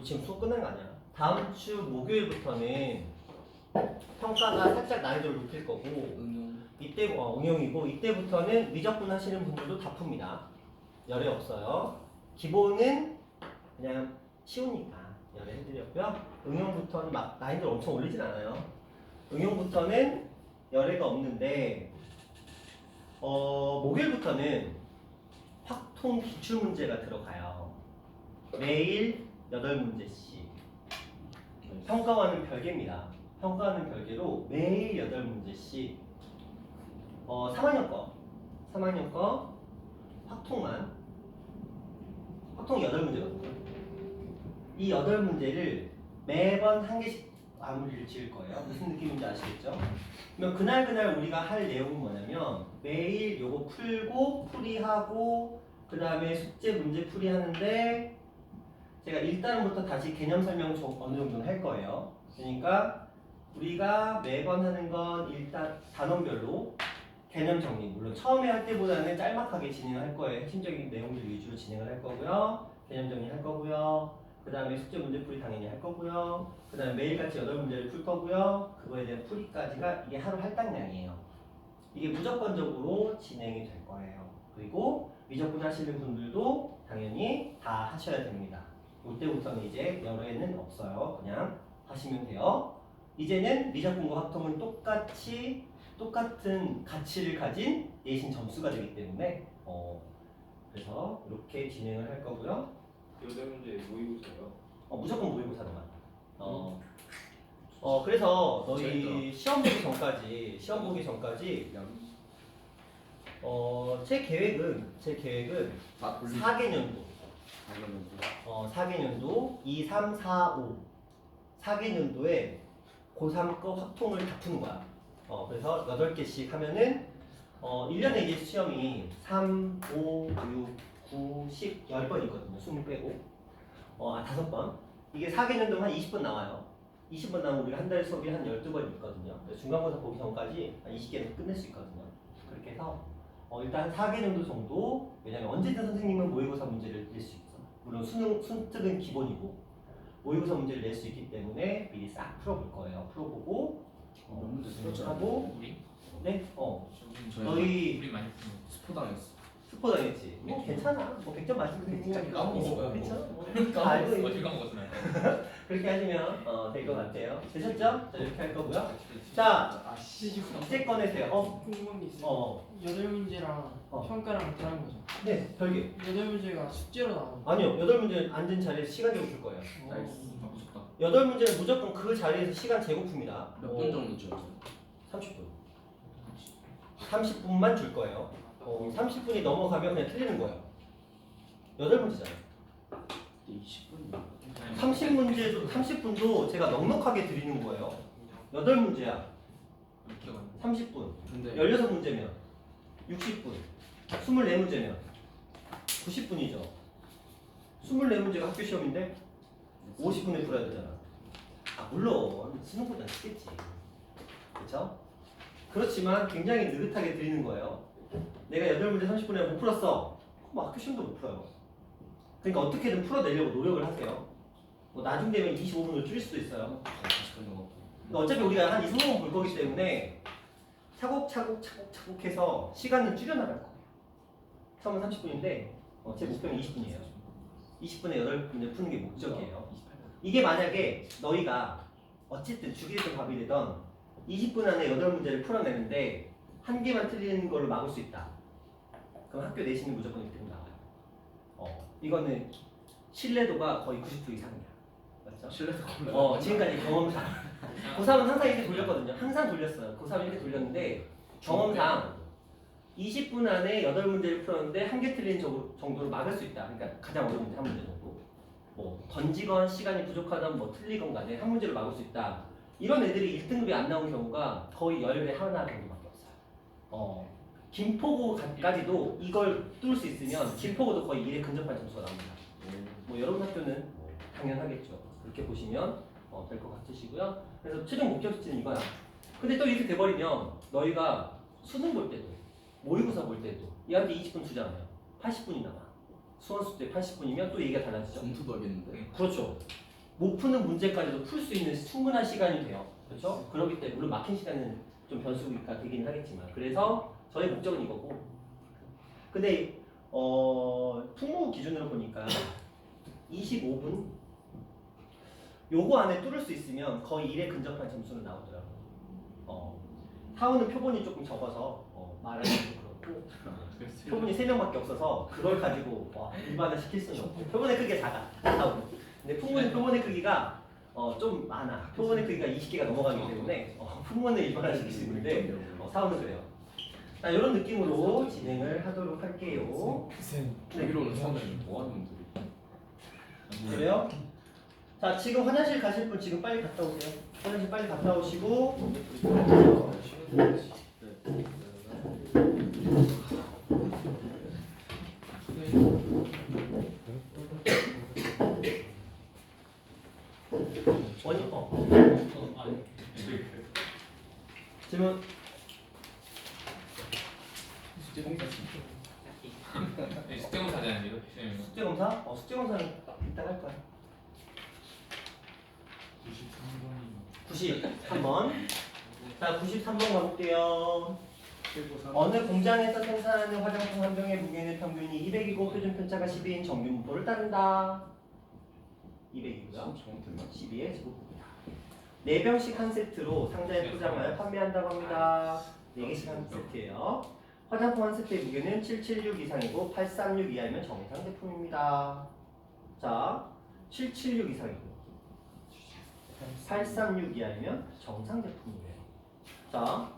지금 수업 끝난 거 아니야? 다음 주 목요일부터는 평가가 살짝 난이도를 높일 거고 이때 응용이고 이때부터는 미적분 하시는 분들도 다 풉니다. 열애 없어요. 기본은 그냥 쉬우니까 열애 해드렸고요. 응용부터는 막 난이도를 엄청 올리진 않아요. 응용부터는 열애가 없는데 목요일부터는 확통 기출 문제가 들어가요. 매일 8문제씩. 평가와는 별개입니다. 평가와는 별개로 매일 8문제씩 3학년 거 확통만 확통 8문제거든요. 이 8문제를 매번 한 개씩 마무리를 지을 거예요. 무슨 느낌인지 아시겠죠? 그러면 그날 우리가 할 내용은 뭐냐면 매일 요거 풀고 풀이하고 그 다음에 숙제 문제 풀이하는데 제가 1단원부터 다시 개념 설명 어느 정도는 할 거예요. 그러니까 우리가 매번 하는 건 일단 단원별로 개념 정리, 물론 처음에 할 때보다는 짤막하게 진행할 거예요. 핵심적인 내용들 위주로 진행을 할 거고요. 개념 정리 할 거고요. 그 다음에 숙제 문제 풀이 당연히 할 거고요. 그 다음에 매일같이 8문제를 풀 거고요. 그거에 대한 풀이까지가 이게 하루 할당량이에요. 이게 무조건적으로 진행이 될 거예요. 그리고 미적분 하시는 분들도 당연히 다 하셔야 됩니다. 이때부터는 이제 열애는 없어요. 그냥 하시면 돼요. 이제는 미적분과 확통은 똑같은 가치를 가진 내신 점수가 되기 때문에 그래서 이렇게 진행을 할 거고요. 8문제 모의고사요? 무조건 모의고사로만. 그래서 너희 시험 보기 전까지 제 계획은 4개년도 4개년도 2, 3, 4, 5 4개년도에 고3거 확통을 다 푸는 거야. 그래서 8개씩 하면은 1년에 이제 시험이 3, 5, 6, 90, 10번 있거든요. 20 빼고. 5번. 이게 4개년도면 한 20번 나와요. 20번 나오면 우리가 한 달 수업이 한 12번 있거든요. 중간고사 보기 전까지 한 20개는 끝낼 수 있거든요. 그렇게 해서 일단 한 4개년도 정도, 왜냐면 언제든 선생님은 모의고사 문제를 낼 수 있어. 물론 순특은 기본이고 모의고사 문제를 낼 수 있기 때문에 미리 싹 풀어볼 거예요. 풀어보고 몇 문제 풀었잖아. 하고 우리 네? 저희 너희 우리 많이 푸는 스포 당했어. 스포 당했지? 뭐 괜찮아. 뭐 100점 맞으면 진짜 까먹었어요. 괜찮아. 뭐. 그러니까 다 알고 어디 있는 까먹었어 나. 그렇게 하시면 될 것 같아요. 되셨죠? 자, 이렇게 할 거고요. 자, 아씨. 이제 꺼내세요. 궁금한 게 있어요. 8문제랑 평가랑 다른 거죠. 네, 별개. 8문제가 숙제로 나오는 거. 아니요, 8문제 앉은 자리에서 시간 제곱 줄 거예요. 나이스. 아 무섭다. 8문제는 무조건 그 자리에서 시간 제곱입니다. 몇 분 정도 죠 30분. 30분만 줄 거예요. 30분이 넘어가면 그냥 틀리는 거예요. 8문제잖아요. 20분. 30분도 제가 넉넉하게 드리는 거예요. 8문제야. 기억 안 30분. 근데 16문제면 60분. 24문제면 90분이죠. 24문제가 학교 시험인데 50분에 풀어야 되잖아. 물론 수능보다 쉽겠지. 그렇죠? 그렇지만 굉장히 느긋하게 드리는 거예요. 내가 8문제 30분에 못 풀었어. 그럼 학교 시험도 못 풀어요. 그러니까 어떻게든 풀어내려고 노력을 하세요. 뭐 나중 되면 25분을 줄일 수도 있어요. 다시 끊는 거. 근데 어차피 우리가 한 20분 볼 거기 때문에 차곡차곡 해서 시간은 줄여나갈 거예요. 처음은 30분인데 제 목표는 20분이에요. 20분에 8문제 푸는 게 목적이에요. 이게 만약에 너희가 어쨌든 죽이든 밥이 되던 20분 안에 8문제를 풀어내는데 한 개만 틀리는 걸로 막을 수 있다. 그럼 학교 내신이 무조건 1등 나와요. 이거는 신뢰도가 거의 90% 이상이야. 맞죠? 신뢰도 겁나. 지금까지 경험상 고3은 항상 이렇게 돌렸거든요. 항상 돌렸어요. 고3은 이렇게 돌렸는데 경험상 20분 안에 8문제를 풀었는데 한 개 틀린 정도로 막을 수 있다. 그러니까 가장 어려운 문제 한 문제 정도. 뭐 던지건 시간이 부족하던 뭐 틀리건 간에 한 문제를 막을 수 있다. 이런 애들이 1등급이 안 나온 경우가 거의 10에 하나 정도밖에 없어요. 김포고까지도 이걸 뚫을 수 있으면 김포고도 거의 1에 근접한 점수가 나옵니다. 뭐 여러분 학교는 뭐 당연하겠죠. 그렇게 보시면 될 것 같으시고요. 그래서 최종 목적지는 이거야. 근데 또 이렇게 돼버리면 너희가 수능 볼 때도 모의고사 볼 때도 얘한테 20분 주잖아요. 80분이 남아. 수원 숙제 80분이면 또 얘기가 달라지죠. 점수도 하겠는데. 그렇죠. 못 푸는 문제까지도 풀 수 있는 충분한 시간이 돼요. 그렇죠? 그렇기 때문에 물론 막힌 시간은 좀 변수가 되긴 하겠지만 그래서 저희 목적은 이거고. 근데 풍무 기준으로 보니까 25분 요거 안에 뚫을 수 있으면 거의 1에 근접한 점수는 나오더라고요. 타우는 표본이 조금 적어서 말하기도 그렇고 표본이 3명밖에 없어서 그걸 가지고 일반화 시킬 수는 없고 표본의 크기가 작아. 타우는. 근데 풍무는 표본의 크기가 좀 많아. 표본의 크기가 20개가 넘어가기 때문에 풍무는 일반화 시킬 수 있는데 사우는 그래요. 자, 이런 느낌으로 진행을 하도록 할게요. 여기로는 처음에 뭐 하는 분들이? 그래요? 자, 지금 화장실 가실 분 지금 빨리 갔다 오세요. 화장실 빨리 갔다 오시고 질문. 숙제공사잖아요 이거. 숙제 검사? 숙제 검사는 이따 할 거야. 93번. 자, 93번 가볼게요. 어느 공장에서 생산하는 화장품 한 병의 무게는 평균이 200이고 표준 편차가 12인 정규 분포를 따른다. 200이고요. 잘못됐나? 12의 제곱입니다. 4병씩 한 세트로 상자에 포장하여 판매한다고 합니다. 4개씩 한 세트예요. 화장품 한 세트의 무게는 776 이상이고 836 이하이면 정상 제품입니다. 자, 776 이상이고 836 이하이면 정상 제품이에요. 자,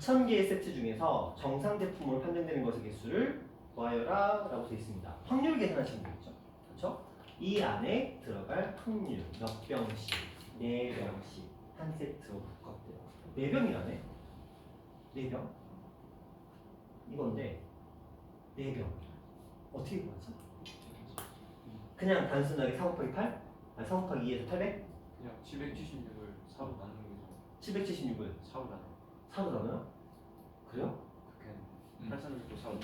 2000개의 세트 중에서 정상 제품으로 판정되는 것의 개수를 구하여라 라고 되어 있습니다. 확률 계산하시면 되겠죠. 그렇죠? 이 안에 들어갈 확률 몇 병씩, 4병씩 한 세트로 바꿨대요. 4병이라네? 4병? 이건데 4병. 어떻게 구하지? 그냥 단순하게 4 곱하기 8? 아니 4 곱하기 2에서 800? 그냥 776을 4로 나누는 게 776을 4로 나눠. 4로 나눠요? 그래요? 그렇게 836도 4로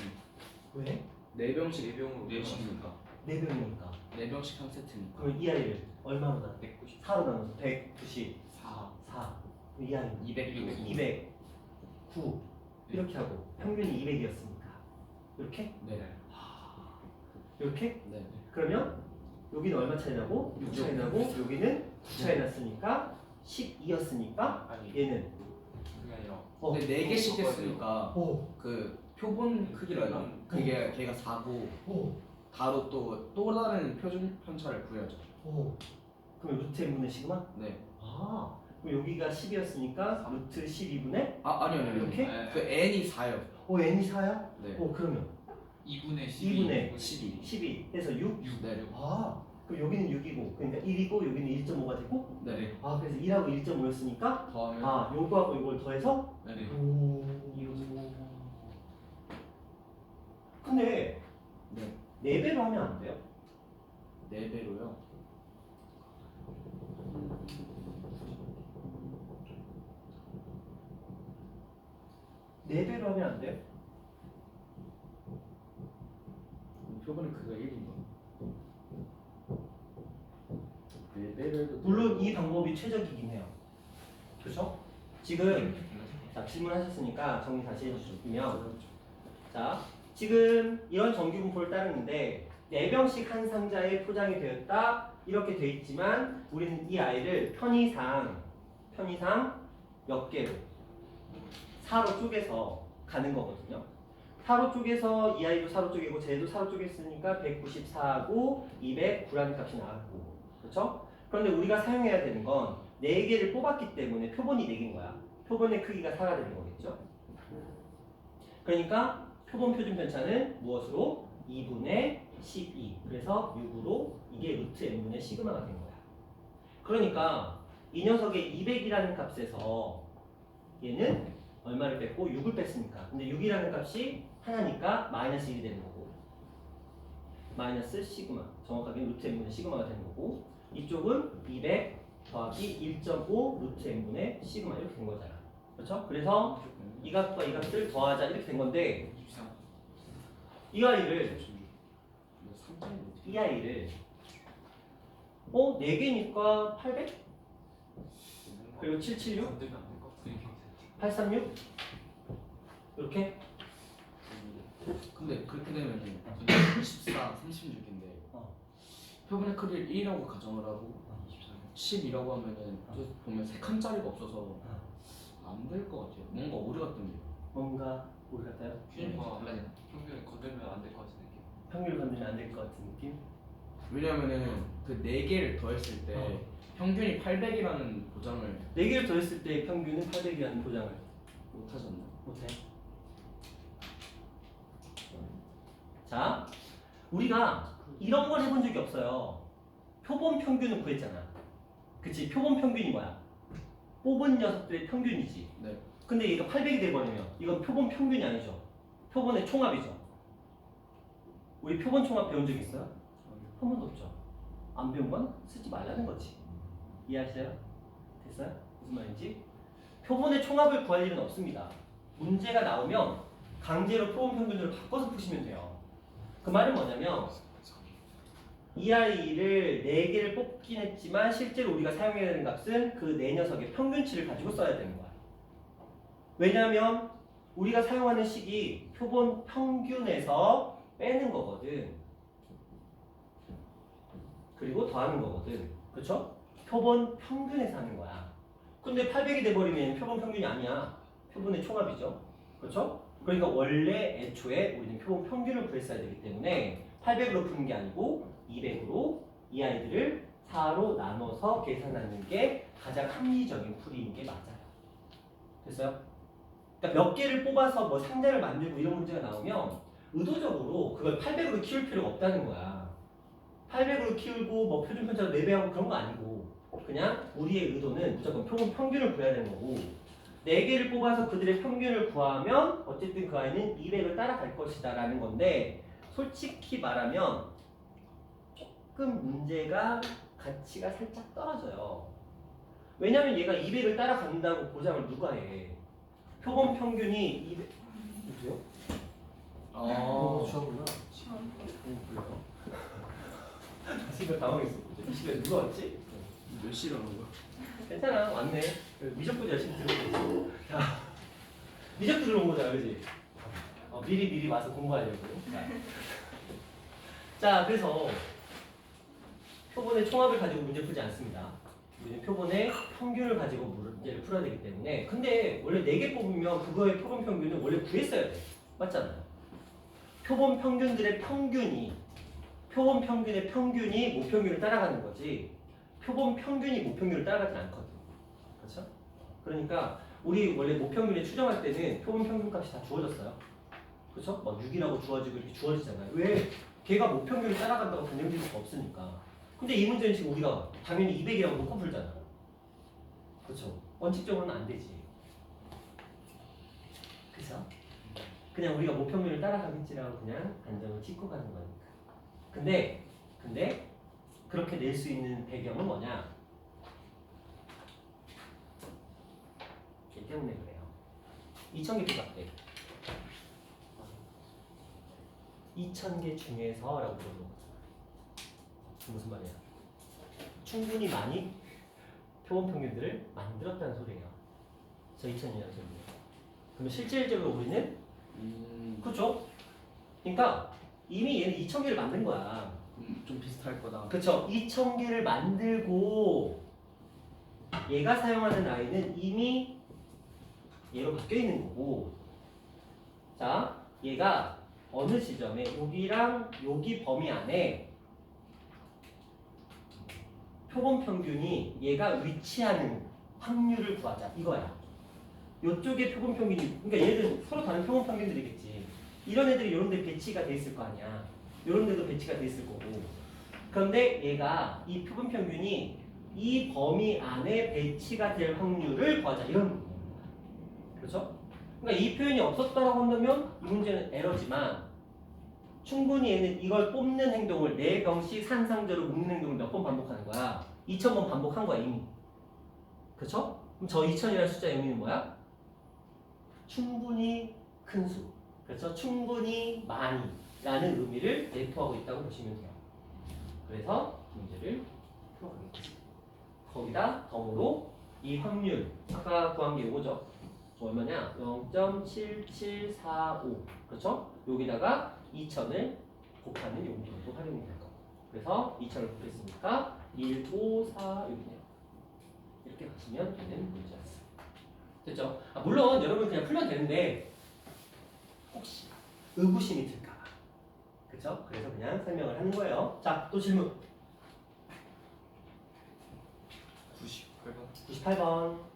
왜? 4병씩 4병으로 4병씩이니까 4병이니까 4병씩 한 세트니까 그럼 이 아이를 얼마로 나눠? 190. 4로 나눠서 194 4 이 아이는 200 209 이렇게 하고 평균이 200이었으니까 이렇게? 네. 이렇게? 네. 그러면 여기는 얼마 차이 나고 6 차이 나고 여기는 9 차이 났으니까 12였으니까 아니 얘는 그게 아니라 근데 4개씩 했으니까 오, 그 표본 크기로 해나? 그게 걔가 4고 오, 바로 또 다른 표준 편차를 구해야죠. 오. 그럼 루트 n분의 시그마? 네. 아, 그럼 여기가 10이었으니까 루트 12분의 아니요. 이렇게? 그 n이 4요. 오 n이 4야? 네. 오 그러면 2분의 12 2분의 12. 12 해서 6? 네. 아 그럼 여기는 6이고 그러니까 1이고 여기는 1.5가 되고 네. 아 그래서 1하고 1.5였으니까 더하면 아 요거하고 요걸 더해서 네. 오 근데 네. 4배로 하면 안 돼요? 4배로요. 네 배로 하면 안 돼요? 표본의 크기가 1인가? 4배를 해도 물론 이 방법이 최적이긴 해요. 그렇죠? 지금 자, 질문하셨으니까 정리 다시 해주시면 자 지금 이런 정규분포를 따르는데 4병씩 한 상자에 포장이 되었다 이렇게 돼 있지만 우리는 이 아이를 편의상 몇 개로 4로 쪼개서 가는 거거든요. 4로 쪼개서 이 아이도 4로 쪼개고 쟤도 4로 쪼갰으니까 194하고 209라는 값이 나왔고 그렇죠? 그런데 우리가 사용해야 되는 건 4개를 뽑았기 때문에 표본이 4개인 거야. 표본의 크기가 4가 되는 거겠죠? 그러니까 표본 표준 편차는 무엇으로? 2분의 12 그래서 6으로 이게 루트 n분의 시그마가 된 거야. 그러니까 이 녀석의 200이라는 값에서 얘는 얼마를 뺐고 6을 뺐으니까 근데 6이라는 값이 하나니까 마이너스 1이 되는 거고 마이너스 시그마 정확하게 루트 n분의 시그마가 되는 거고 이쪽은 200 더하기 1.5 루트 n분의 시그마 이렇게 된 거잖아. 그렇죠? 그래서 이 값과 이 값을 더하자 이렇게 된 건데 24 이 아이를 4개니까 800? 그리고 776? 건들면 안될 것 같아. 836? 이렇게? 근데 그렇게 되면 14, 36인데 어. 표본의 크기를 1이라고 가정을 하고 10이라고 하면은 또 보면 3칸짜리가 없어서 안 될 것 같아요. 뭔가 오류가 뜹니다. 뭔가 우리 같아요? 표준표가 달라지나? 평균에 건들면 안 될 것 같은 느낌. 평균을 건드리면 안 될 것 같은 느낌? 왜냐면은 그 4개를 더했을 때 평균이 800이라는 보장을 4개를 더했을 때 평균은 800이라는 보장을 못 하셨나? 못해. 자, 우리가 이런 걸 해본 적이 없어요. 표본 평균을 구했잖아. 그치? 표본 평균이 뭐야? 뽑은 녀석들의 평균이지. 네. 근데 얘가 800이 돼버리면 이건 표본 평균이 아니죠. 표본의 총합이죠. 우리 표본 총합 배운 적 있어요? 한 번도 없죠. 안 배운 건 쓰지 말라는 거지. 이해하세요? 됐어요? 무슨 말인지? 표본의 총합을 구할 일은 없습니다. 문제가 나오면 강제로 표본 평균으로 바꿔서 푸시면 돼요. 그 말은 뭐냐면 이 아이를 4개를 뽑긴 했지만 실제로 우리가 사용해야 되는 값은 그 4녀석의 평균치를 가지고 써야 되는 거야. 왜냐하면 우리가 사용하는 식이 표본 평균에서 빼는 거거든. 그리고 더하는 거거든. 그렇죠? 표본 평균에서 하는 거야. 근데 800이 돼버리면 표본 평균이 아니야. 표본의 총합이죠. 그렇죠? 그러니까 원래 애초에 우리는 표본 평균을 구했어야 되기 때문에 800으로 푸는 게 아니고 200으로 이 아이들을 4로 나눠서 계산하는 게 가장 합리적인 풀이인 게 맞아요. 됐어요? 그러니까 몇 개를 뽑아서 뭐 상자를 만들고 이런 문제가 나오면 의도적으로 그걸 800으로 키울 필요가 없다는 거야. 800으로 키우고 뭐 표준 편차로 4배하고 그런 거 아니고 그냥 우리의 의도는 무조건 표본 평균을 구해야 되는 거고 4개를 뽑아서 그들의 평균을 구하면 어쨌든 그 아이는 200을 따라갈 것이다 라는 건데 솔직히 말하면 조금 문제가 가치가 살짝 떨어져요. 왜냐면 얘가 200을 따라간다고 보장을 누가 해? 표본 평균이 200. 누구세요? 주하구나. 몰라요. 지금 당황했어. 이 시간에 누가 왔지? 몇 시라는 거야? 괜찮아, 왔네. 미적분 열심히 들어오고 있어. 자, 미적분 들어온 거잖아, 그지? 미리 와서 공부하려고. 자, 그래서 표본의 총합을 가지고 문제 풀지 않습니다. 우리는 표본의 평균을 가지고 문제를 풀어야 되기 때문에. 근데 원래 4개 뽑으면 그거의 표본 평균을 원래 구했어야 돼. 맞잖아요. 표본 평균들의 평균이 표본 평균의 평균이 모평균을 따라가는 거지. 표본 평균이 모평균을 따라가지 않거든. 그렇죠? 그러니까 우리 원래 모평균을 추정할 때는 표본 평균 값이 다 주어졌어요. 그렇죠? 막 6이라고 주어지고 이렇게 주어지잖아요. 왜? 걔가 모평균을 따라간다고 변형될 수가 없으니까. 근데 이 문제는 지금 우리가 당연히 200이라고 놓고 풀잖아. 그렇죠? 원칙적으로는 안 되지. 그렇죠? 그냥 우리가 모평균을 따라가겠지라고 그냥 단정을 짓고 가는 거니까. 근데 그렇게 낼 수 있는 배경은 뭐냐? 이 때문에 그래요. 2000개 표답돼. 2000개 중에서라고 부르는 거죠. 무슨 말이야? 충분히 많이 표본 평균들을 만들었다는 소리예요. 저 2000이라는 소리예요. 그러면 실질적으로 우리는 그렇죠? 그러니까 이미 얘는 2000개를 만든 거야. 좀 비슷할 거다. 그쵸? 2000개를 만들고 얘가 사용하는 아이는 이미 얘로 바뀌어 있는 거고, 자, 얘가 어느 지점에 여기랑 여기 범위 안에 표본 평균이 얘가 위치하는 확률을 구하자 이거야. 요쪽에 표본 평균이, 그러니까 얘들 서로 다른 표본 평균들이겠지. 이런 애들이 이런 데 배치가 돼 있을 거 아니야. 이런 데도 배치가 돼 있을 거고. 그런데 얘가 이 표본 평균이 이 범위 안에 배치가 될 확률을 구하자 이런 거예요. 그렇죠? 그러니까 이 표현이 없었다라고 한다면 이 문제는 에러지만, 충분히 얘는 이걸 뽑는 행동을 4병씩 산상자로 묶는 행동을 몇 번 반복하는 거야. 2000번 반복한 거야 이미. 그렇죠? 그럼 저 2000이라는 숫자의 의미는 뭐야? 충분히 큰 수. 그래서 충분히 많이 라는 의미를 내포하고 있다고 보시면 돼요. 그래서 문제를 풀어가겠지. 거기다 덤으로 이 확률, 아까 구한 게 이거죠. 얼마냐? 0.7745. 그렇죠? 여기다가 2000을 곱하는 용도로 활용이 될 거고. 그래서 2000을 곱했으니까 1546이네요. 이렇게 가시면 되는 문제였어요. 됐죠? 물론 여러분 그냥 풀면 되는데 혹시 의구심이 들까봐. 그쵸? 그래서 그냥 설명을 하는 거예요. 자, 또 질문. 98번.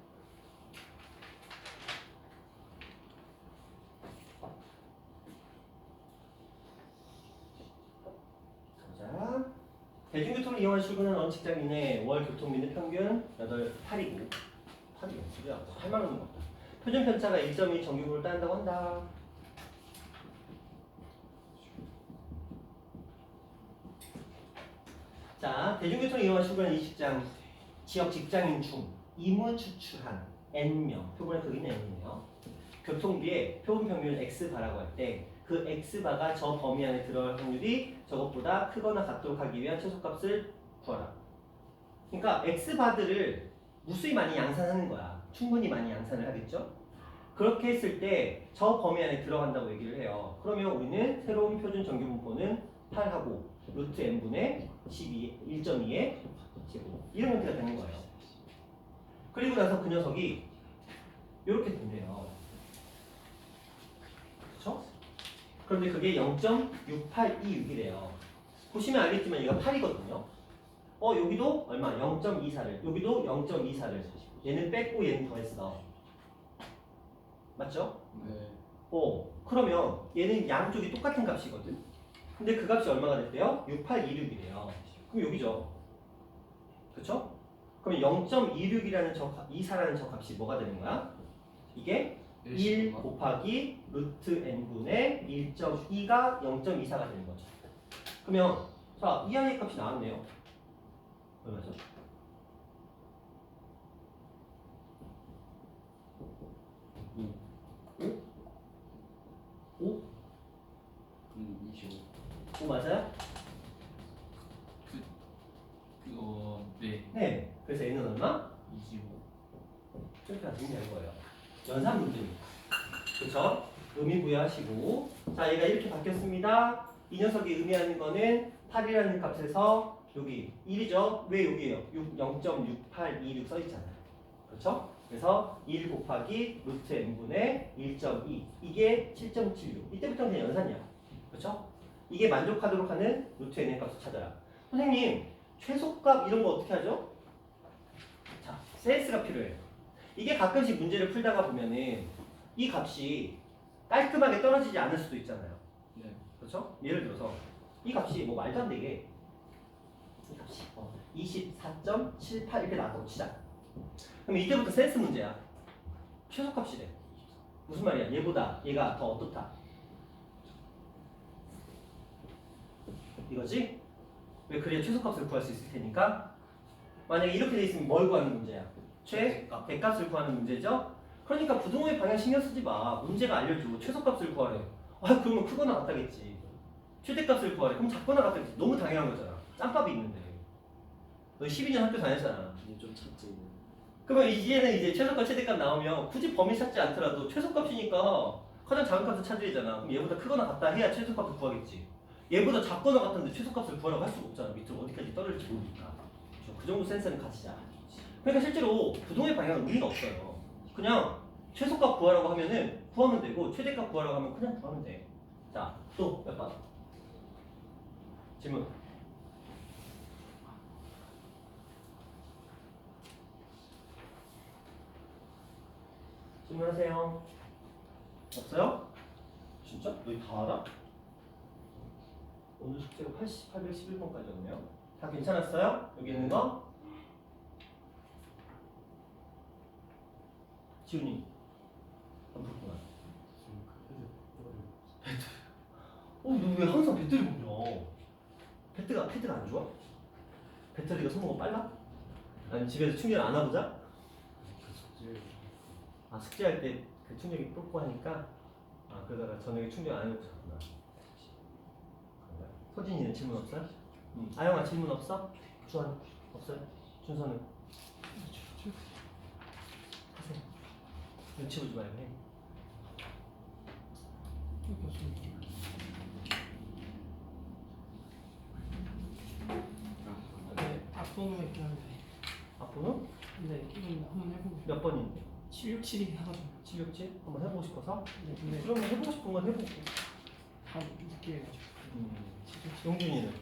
자, 대중교통을 이용한 출근한 어느 직장인의 월 교통비는 평균 8이고 8이 소리야. 8만 원인 것 같다. 표준 편차가 1.2 정규고를 따른다고 한다. 자, 대중교통을 이용한 출근한 이 직장 지역 직장인 중 임무 추출한 N명, 표본의 크기는 N이네요. 교통비의 표본 평균 X바라고 할 때 그 X바가 저 범위 안에 들어갈 확률이 저것보다 크거나 같도록 하기 위한 최소값을 구하라. 그러니까 X바들을 무수히 많이 양산하는 거야. 충분히 많이 양산을 하겠죠? 그렇게 했을 때 저 범위 안에 들어간다고 얘기를 해요. 그러면 우리는 새로운 표준 정규분포는 8하고 루트 n분의 12, 1.2의 제곱 이런 형태가 되는 거예요. 그리고 나서 그 녀석이 이렇게 된대요. 그렇죠? 그런데 그게 0.6826이래요. 보시면 알겠지만 얘가 8이거든요. 여기도 얼마? 0.24를, 여기도 0.24를. 얘는 뺐고 얘는 더했어. 맞죠? 네. 그러면 얘는 양쪽이 똑같은 값이거든. 근데 그 값이 얼마가 됐대요? 6826이래요. 그럼 여기죠. 그쵸? 그럼 0.26이라는 저 24라는 저 값이 뭐가 되는 거야? 이게 1 곱하기 루트 n분의 1.2가 0.24가 되는 거죠. 그러면 자, 이항의 값이 나왔네요. 얼마죠? 5? 25. 5 맞아요? 네. 네. 그래서 n은 얼마? 25. 이렇게 나중에 될 거예요. 연산 문제입니다. 그쵸? 의미 부여하시고. 자, 얘가 이렇게 바뀌었습니다. 이 녀석이 의미하는 거는 8이라는 값에서 여기 1이죠? 왜 여기에요? 0.6826 써있잖아요. 그렇죠? 그래서 1 곱하기 루트 n분의 1.2 이게 7.76 이때부터 그냥 연산이야. 그렇죠? 이게 만족하도록 하는 루트 n의 값을 찾아라. 선생님 최소값 이런 거 어떻게 하죠? 자, 센스가 필요해요. 이게 가끔씩 문제를 풀다가 보면은 이 값이 깔끔하게 떨어지지 않을 수도 있잖아요. 네. 그렇죠? 예를 들어서 이 값이 뭐 말도 안 되게 이 값이 24.78 이렇게 나왔다고 치자. 그럼 이때부터 센스 문제야. 최소값이래. 무슨 말이야? 얘보다 얘가 더 어떻다. 이거지? 왜 그래야 최소값을 구할 수 있을 테니까. 만약에 이렇게 돼 있으면 뭘 구하는 문제야? 대값을 구하는 문제죠? 그러니까 부동호의 방향 신경 쓰지 마. 문제가 알려주고 최소값을 구하래. 아 그러면 크거나 같다겠지. 최대값을 구하래. 그럼 작거나 같다겠지. 너무 당연한 거잖아. 짬밥이 있는데. 너 12년 학교 다녔잖아. 이제 좀 찾지. 그러면 이제는 이제 최소값 최대값 나오면 굳이 범위 찾지 않더라도 최소값이니까 가장 작은 값을 찾으려잖아. 그럼 얘보다 크거나 같다 해야 최소값을 구하겠지. 얘보다 작거나 같은데 최소값을 구하라고 할 수가 없잖아. 밑으로 어디까지 떨어질지 모르니까. 그 정도 센스는 가지자. 그러니까 실제로 부동의 방향은 의미가 없어요. 그냥 최소값 구하라고 하면은 구하면 되고 최대값 구하라고 하면 그냥 구하면 돼. 자, 또 몇 번? 질문. 질문하세요. 없어요? 진짜? 너희 다 알아? 오늘 숙제가 811번까지였네요. 다 괜찮았어요? 여기 있는 거? 지훈이 안 풀구나. 너 왜 항상 배터리 보냐? 패드가 안 좋아? 배터리가 소모가 빨라? 아니 집에서 충전 안 하보자? 아 숙제할 때 그 충전기 뽑고 하니까 아 그러다가 저녁에 충전 안 해놓고 잤구나. 소진이는 질문 없어요? 아영아 질문 없어? 주한 없어요? 준서는? 하세요. 눈치 보지 말고 해. 네, 앞번호가 있긴 한데. 앞번호? 네, 이건 한번 해보고. 몇 번인데? 767이 하거든요. 767? 한번 해보고 싶어서? 네, 근데 그러면 해보고 싶은 건 해보고. 다 늦게 해가지고. 용준이는?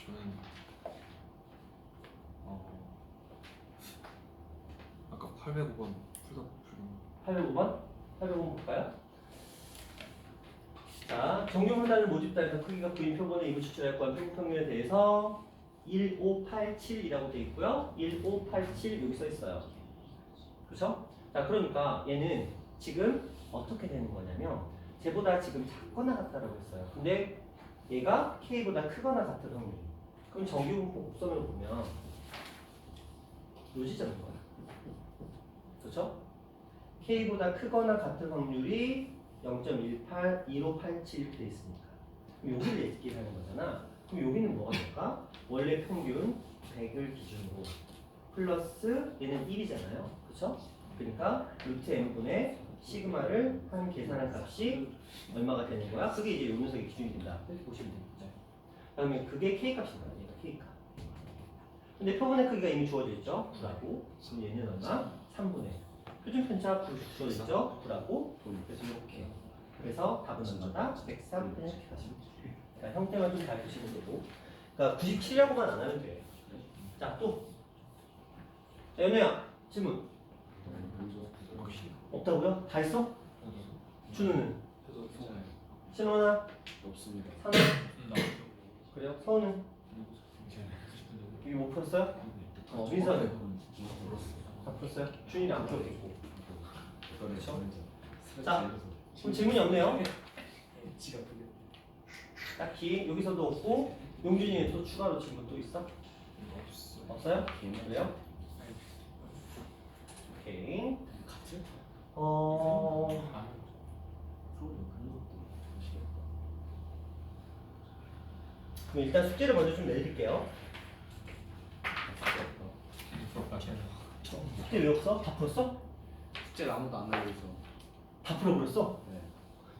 저는 아까 805번 풀다 풀린 805번? 805번 볼까요? 자, 정규 분단을 모집단에서 크기가 9인 표본의 이부 추출할 거한 표본 평면에 대해서 1587이라고 되어 있고요. 1587 여기 써 있어요. 그렇죠? 자, 그러니까 얘는 지금 어떻게 되는 거냐면 쟤보다 지금 작거나 같다라고 했어요. 근데 얘가 K보다 크거나 같은 확률. 그럼 정규분포 곡선으로 보면 요지점인 거야. 그렇죠? K보다 크거나 같은 확률이 0.18, 1587 이렇게 돼 있으니까 그럼 여기를 예측하는 거잖아. 그럼 여기는 뭐가 될까? 원래 평균 100을 기준으로 플러스 얘는 1이잖아요. 그렇죠? 그러니까 루트 n분의 시그마를 한 계산한 값이 얼마가 되는 거야? 그게 이제 요 녀석의 기준이 된다. 이렇게 보시면 되겠죠. 그다음에 그게 K값인 거야. 얘가 K값. 근데 표본의 크기가 이미 주어져 있죠. 9라고. 그럼 얘는 얼마? 3분의. 표준 편차 9 주어져 있죠. 9라고. 그래서 이렇게. 그래서 답은 얼마다? 103 그냥 이렇게 가시면 돼요. 그러니까 형태만 좀 잘 보시면 되고. 그러니까 97이라고만 안 하면 돼. 자, 또. 자, 연우야. 질문. 없다고요? 다 했어? 준우는? 신원아? 없습니다. 산호? 그래요? 서우는? 이게 못 풀었어요? 민서는? 다 풀었어요? 준이는 안 풀었겠고. 그렇죠? 자, 그럼 질문이 없네요. 지가 풀려. 딱히 여기서도 없고 용준이는 또 추가로 질문 또 있어? 없어. 없어요? 그래요? 오케이. 같이? 어... 그럼 일단 숙제를 먼저 좀 내드릴게요. 숙제 왜 없어? 다 풀었어? 숙제를 아무도 안 하고 있어. 다 풀어버렸어? 네.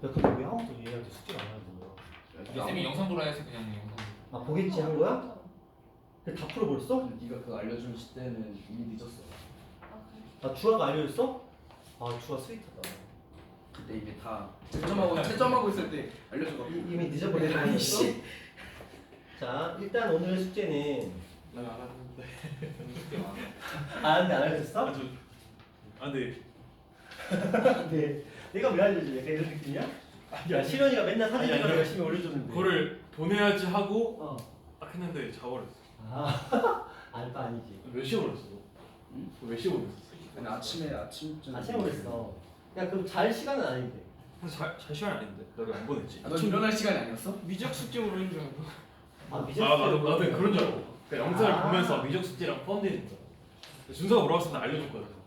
야 근데 왜 아무도 얘한테 숙제를 안 하는 거야? 쌤이 영상 보라 해서 그냥 영상. 아 보겠지 한 거야? 근데 다 풀어버렸어? 네가 그거 알려준 시대는 이미 늦었어. 아 주아가 알려줬어? 아 주아 스윗하다. 그때 이미 다 채점하고 있을 때 알려줘가지고. 이미 늦어버린 거였어? 아이씨. 자 일단 오늘 숙제는 난 알았는데. 아 근데 안 알려줬어? 네. 네. 내가 왜 알려줘? 약간 이런 느낌이야? 야 실현이가 맨날 사진 찍어서 열심히 올려줬는데 그거를 보내야지 하고 어. 딱 했는데 자버렸어. 아 알바 아니지. 몇 시에 보냈어? 응? 몇 시에 보냈어? 아니 아침쯤. 아침에 보냈어. 야 그럼 잘 시간은 아닌데. 잘 시간이 아닌데. 나 왜 안 보냈지? 너 일어날 시간이 아니었어? 미적 숙제 오르는 줄 알고. 아 미적 나도 그런 줄 알고. 그러니까 영상을 아. 보면서 미적 숙제랑 포함되는 거야. 준서가 뭐라고 했을 때 알려줬거든.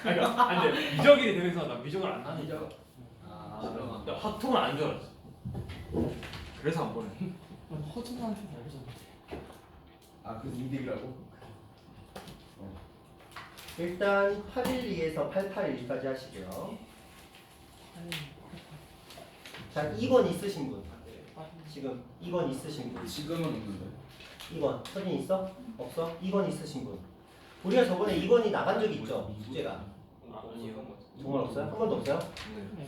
그러니까 아니 근데 미적이 되면서 나 미적을 안 하는 줄 알아. 아. 나 확통을 안 줄 알았어. 그래서 안 보내. 난 허준한테 알잖아. 아 그래서 이득이라고? 일단 812에서 881까지 하시고요. 자 2번 있으신 분. 지금 2번 있으신 분. 지금은 없는데. 2번 서진 있어? 없어? 2번 있으신 분. 우리가 저번에 2번이 나간 적이 있죠? 숙제가. 아니요. 정말 없어요? 한 번도 없어요? 네.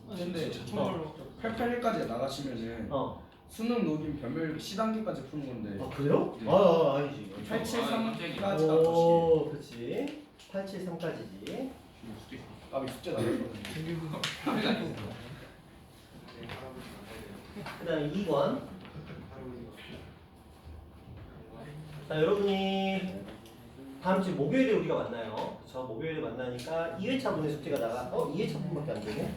근데 정말로. 881까지 나가시면은 어. 수능 녹임 별별 시단계까지 푸는 건데 아 그래요? 네. 아니지. 873까지 아, 나가시. 오, 그렇지. 873까지지. 아비 숙제 나갔거든요. 그다음에 2번. 자, 여러분이 다음 주 목요일에 우리가 만나요. 그쵸? 목요일에 만나니까 2회차 분의 숙제가 나가. 2회차 분밖에 안 되네.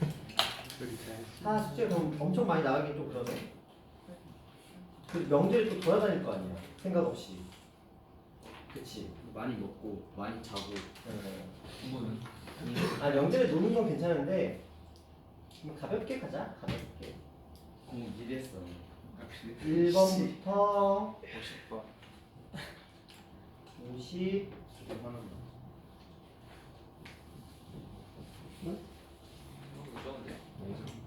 숙제가 그럼 엄청 많이 나가긴 좀 그러네. 그 명절에 또 돌아다닐 거 아니야. 생각 없이. 그치? 많이 먹고 많이 자고. 이거는 아, 명절에 노는 건 괜찮은데 좀 가볍게 가자. 가볍게. 공부 미리 했어. 1번부터 50번. 50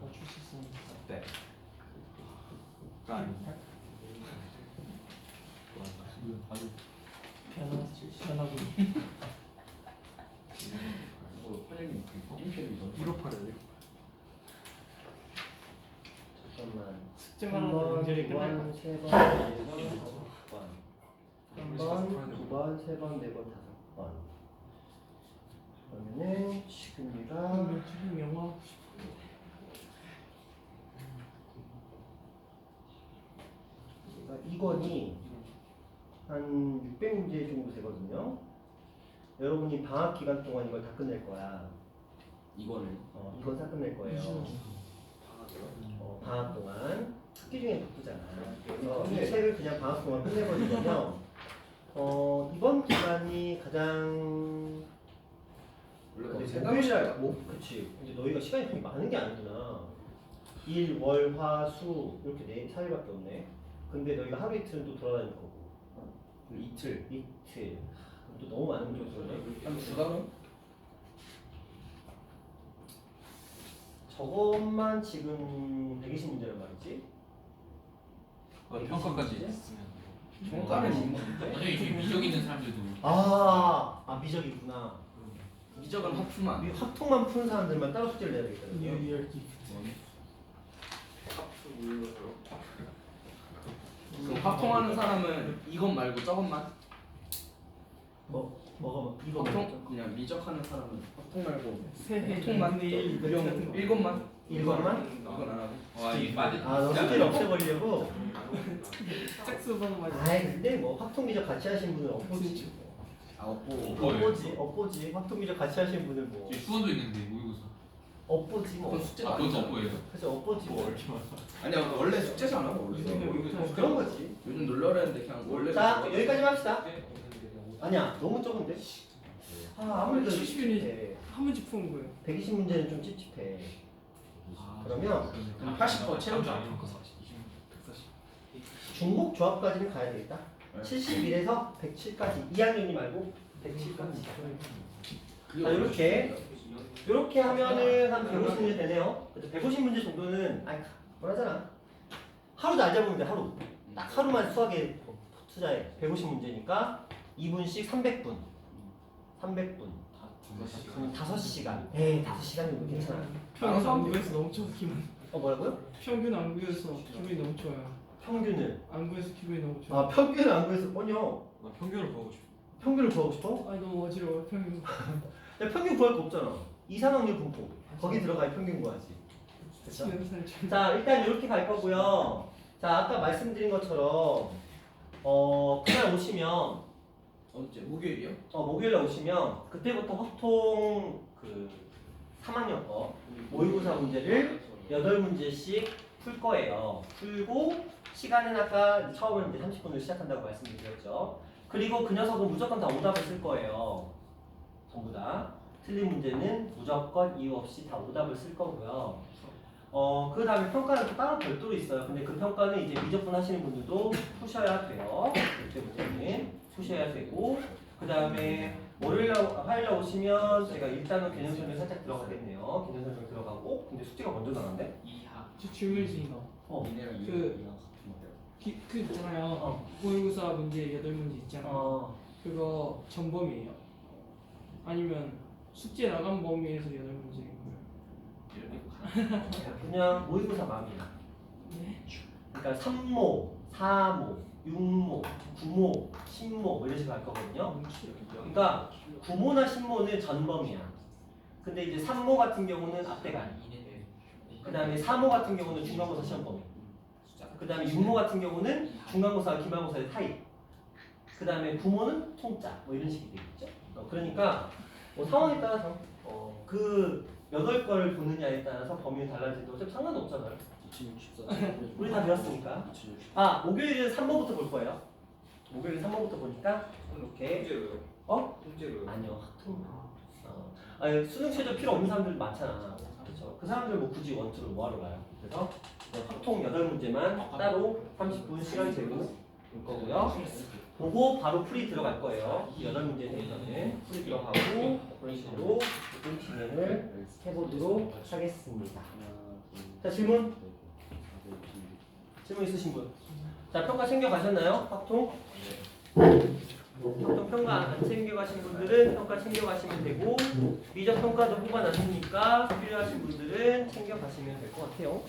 맞출 수 있었는데. 네. 아니. 변하고. 선생님 그 게임편이 너무 158이에요. 잠깐만. 숙제만 하면 명절이 끝날 거. 3번, 4번, 5번, 1번, 2번, 3번, 4번, 5번. 그러면은 지금 얘가 명절이 영화 하고 싶어. 이건이 한 600문제 정도 되거든요. 여러분이 방학 기간 동안 이걸 다 끝낼 거야. 이거는 이건 다 끝낼 거예요. 방학 동안 학기 중에 바쁘잖아. 그래서 이 책을 그냥 방학 동안 끝내버리면 이번 기간이 가장 원래 목요일날 그렇지. 근데 너희가 시간이 되게 많은 게 아니구나. 일, 월, 화, 수 이렇게 4일밖에 없네. 근데 너희가 하루 이틀은 또 돌아다닐 거고. 이틀 이틀. 또 너무 많은 문제가 들어네. 한 두 달은? 저것만 지금 120문제란 말이지? 평가까지 있으면. 평가는 있는 건데 어제 이게 미적 있는 사람들도 미적이구나. 미적은 하프만. 이 확통만 푸는 사람들만 따로 숙제를 내야 되거든요. 그럼 합통하는 사람은 이것 말고 저것만? 뭐가 이거 합통? 그냥 미적하는 사람은 합통 말고 새해 합통만? 일본 일것만? 일번만? 이건 안 하고 와 이게 맞은. 너 숙제를 없애버리려고? 짝수방 맞아. 아이 근데 뭐 확통 미적 같이 하신 분은 엇보지. 아 없고 엇보지. 확통 미적 같이 하신 분은 뭐. 수원도 있는데 모의고사. 업보지 뭐. 그건 숙제가 아 그것도 아니잖아. 없고요. 그래서 업보지 뭐. 아니야 원래 숙제잖아 원래. 그런 거지. 요즘 놀려라 했는데 그냥 원래. 자 여기까지만 합시다. 아니야 너무 적은데? 아무래도 70 한 문제 푸는 거예요. 120문제는 좀 찝찝해. 그러면 그럼 80% 채우자. 아니면 140. 중복 조합까지는 가야 되겠다. 네. 71에서 107까지 2학년이 말고 107까지. 그게 자, 이렇게. 이렇게 하면은 한 150문제 되네요. 150문제 정도는 아니 뭐라잖아. 하루 날 잡으면 돼 하루. 딱 하루만 수학에 투자해. 150문제니까 2분씩 300분. 300분. 그럼 5시간. 에이 5시간이면 괜찮아. 평균 안 구해서 너무 좋아 기분. 뭐라고요? 평균 안 구해서 기분이 너무 좋아요. 평균을. 안 구해서 기분이 너무 좋아. 아 평균을 안 구해서 뻔요. 나 평균을 보고 싶어. 평균을 구하고 싶어? 아니 너무 어지러워 평균. 야 평균 구할 거 없잖아. 이산학률 분포. 거기 들어가야 평균 구하지. 됐어? 치면 살짝. 자 일단 이렇게 갈 거고요. 자 아까 말씀드린 것처럼 그날 오시면 언제 목요일이요? 목요일에 오시면 그때부터 확통 그 3학년 거 모의고사 문제를 8문제씩 풀 거예요. 풀고 시간은 아까 처음에 이제 30분을 시작한다고 말씀드렸죠. 그리고 그 녀석은 무조건 다 오답을 쓸 거예요. 전부 다. 틀린 문제는 무조건 이유 없이 다 오답을 쓸 거고요. 그 다음에 평가는 또 따로 별도로 있어요. 근데 그 평가는 이제 미적분 하시는 분들도 푸셔야 돼요. 그때부터는 푸셔야 되고, 그 다음에 화요일날 오시면 제가 일단은 개념 설명 살짝 들어가겠네요. 개념 설명 들어가고, 근데 숙제가 먼저 나간대? 이하 저 질문 있으니까. 이내랑 그 있잖아요. 모의고사 문제 8문제 있잖아요. 그거 전범이에요? 아니면 숙제 나간 범위에서 8문제인 거예요? 그냥 모의고사 맘이야. 네. 그러니까 3모, 4모, 6모, 9모, 10모 뭐 이런 식으로 할 거거든요. 그러니까 9모나 10모는 전범이야. 근데 이제 3모 같은 경우는 앞대가 그 다음에 4모 같은 경우는 중간고사 시험 범위. 그 다음에 6모 같은 경우는 중간고사와 기말고사의 타입. 그 다음에 9모는 통짜 뭐 이런 식이 되겠죠. 그러니까 뭐 상황에 따라서 그 몇 월 거를 보느냐에 따라서 범위는 달라지는데 어차피 상관없잖아요. 2064. 우리 다 배웠으니까. 목요일은 3번부터 볼 거예요. 목요일은 3번부터 보니까 이렇게. 통째로요? 통째로요? 아니요, 학통. 아니 수능 최저 필요 없는 사람들 많잖아. 그렇죠. 그 사람들 뭐 굳이 원투를 뭐하러 가요? 그래서 학통 8문제만 따로 30분 시간 재고 볼 거고요. 보고 바로 풀이 들어갈 거예요. 이 8문제에 대해서는 풀이 들어가고 그런 식으로 진행을 해보도록 하겠습니다. 자 질문 있으신 분? 자 평가 챙겨 가셨나요? 학통? 학통 평가 안 챙겨 가신 분들은 평가 챙겨 가시면 되고 미적 평가도 후반 안 되니까 필요하신 분들은 챙겨 가시면 될 것 같아요.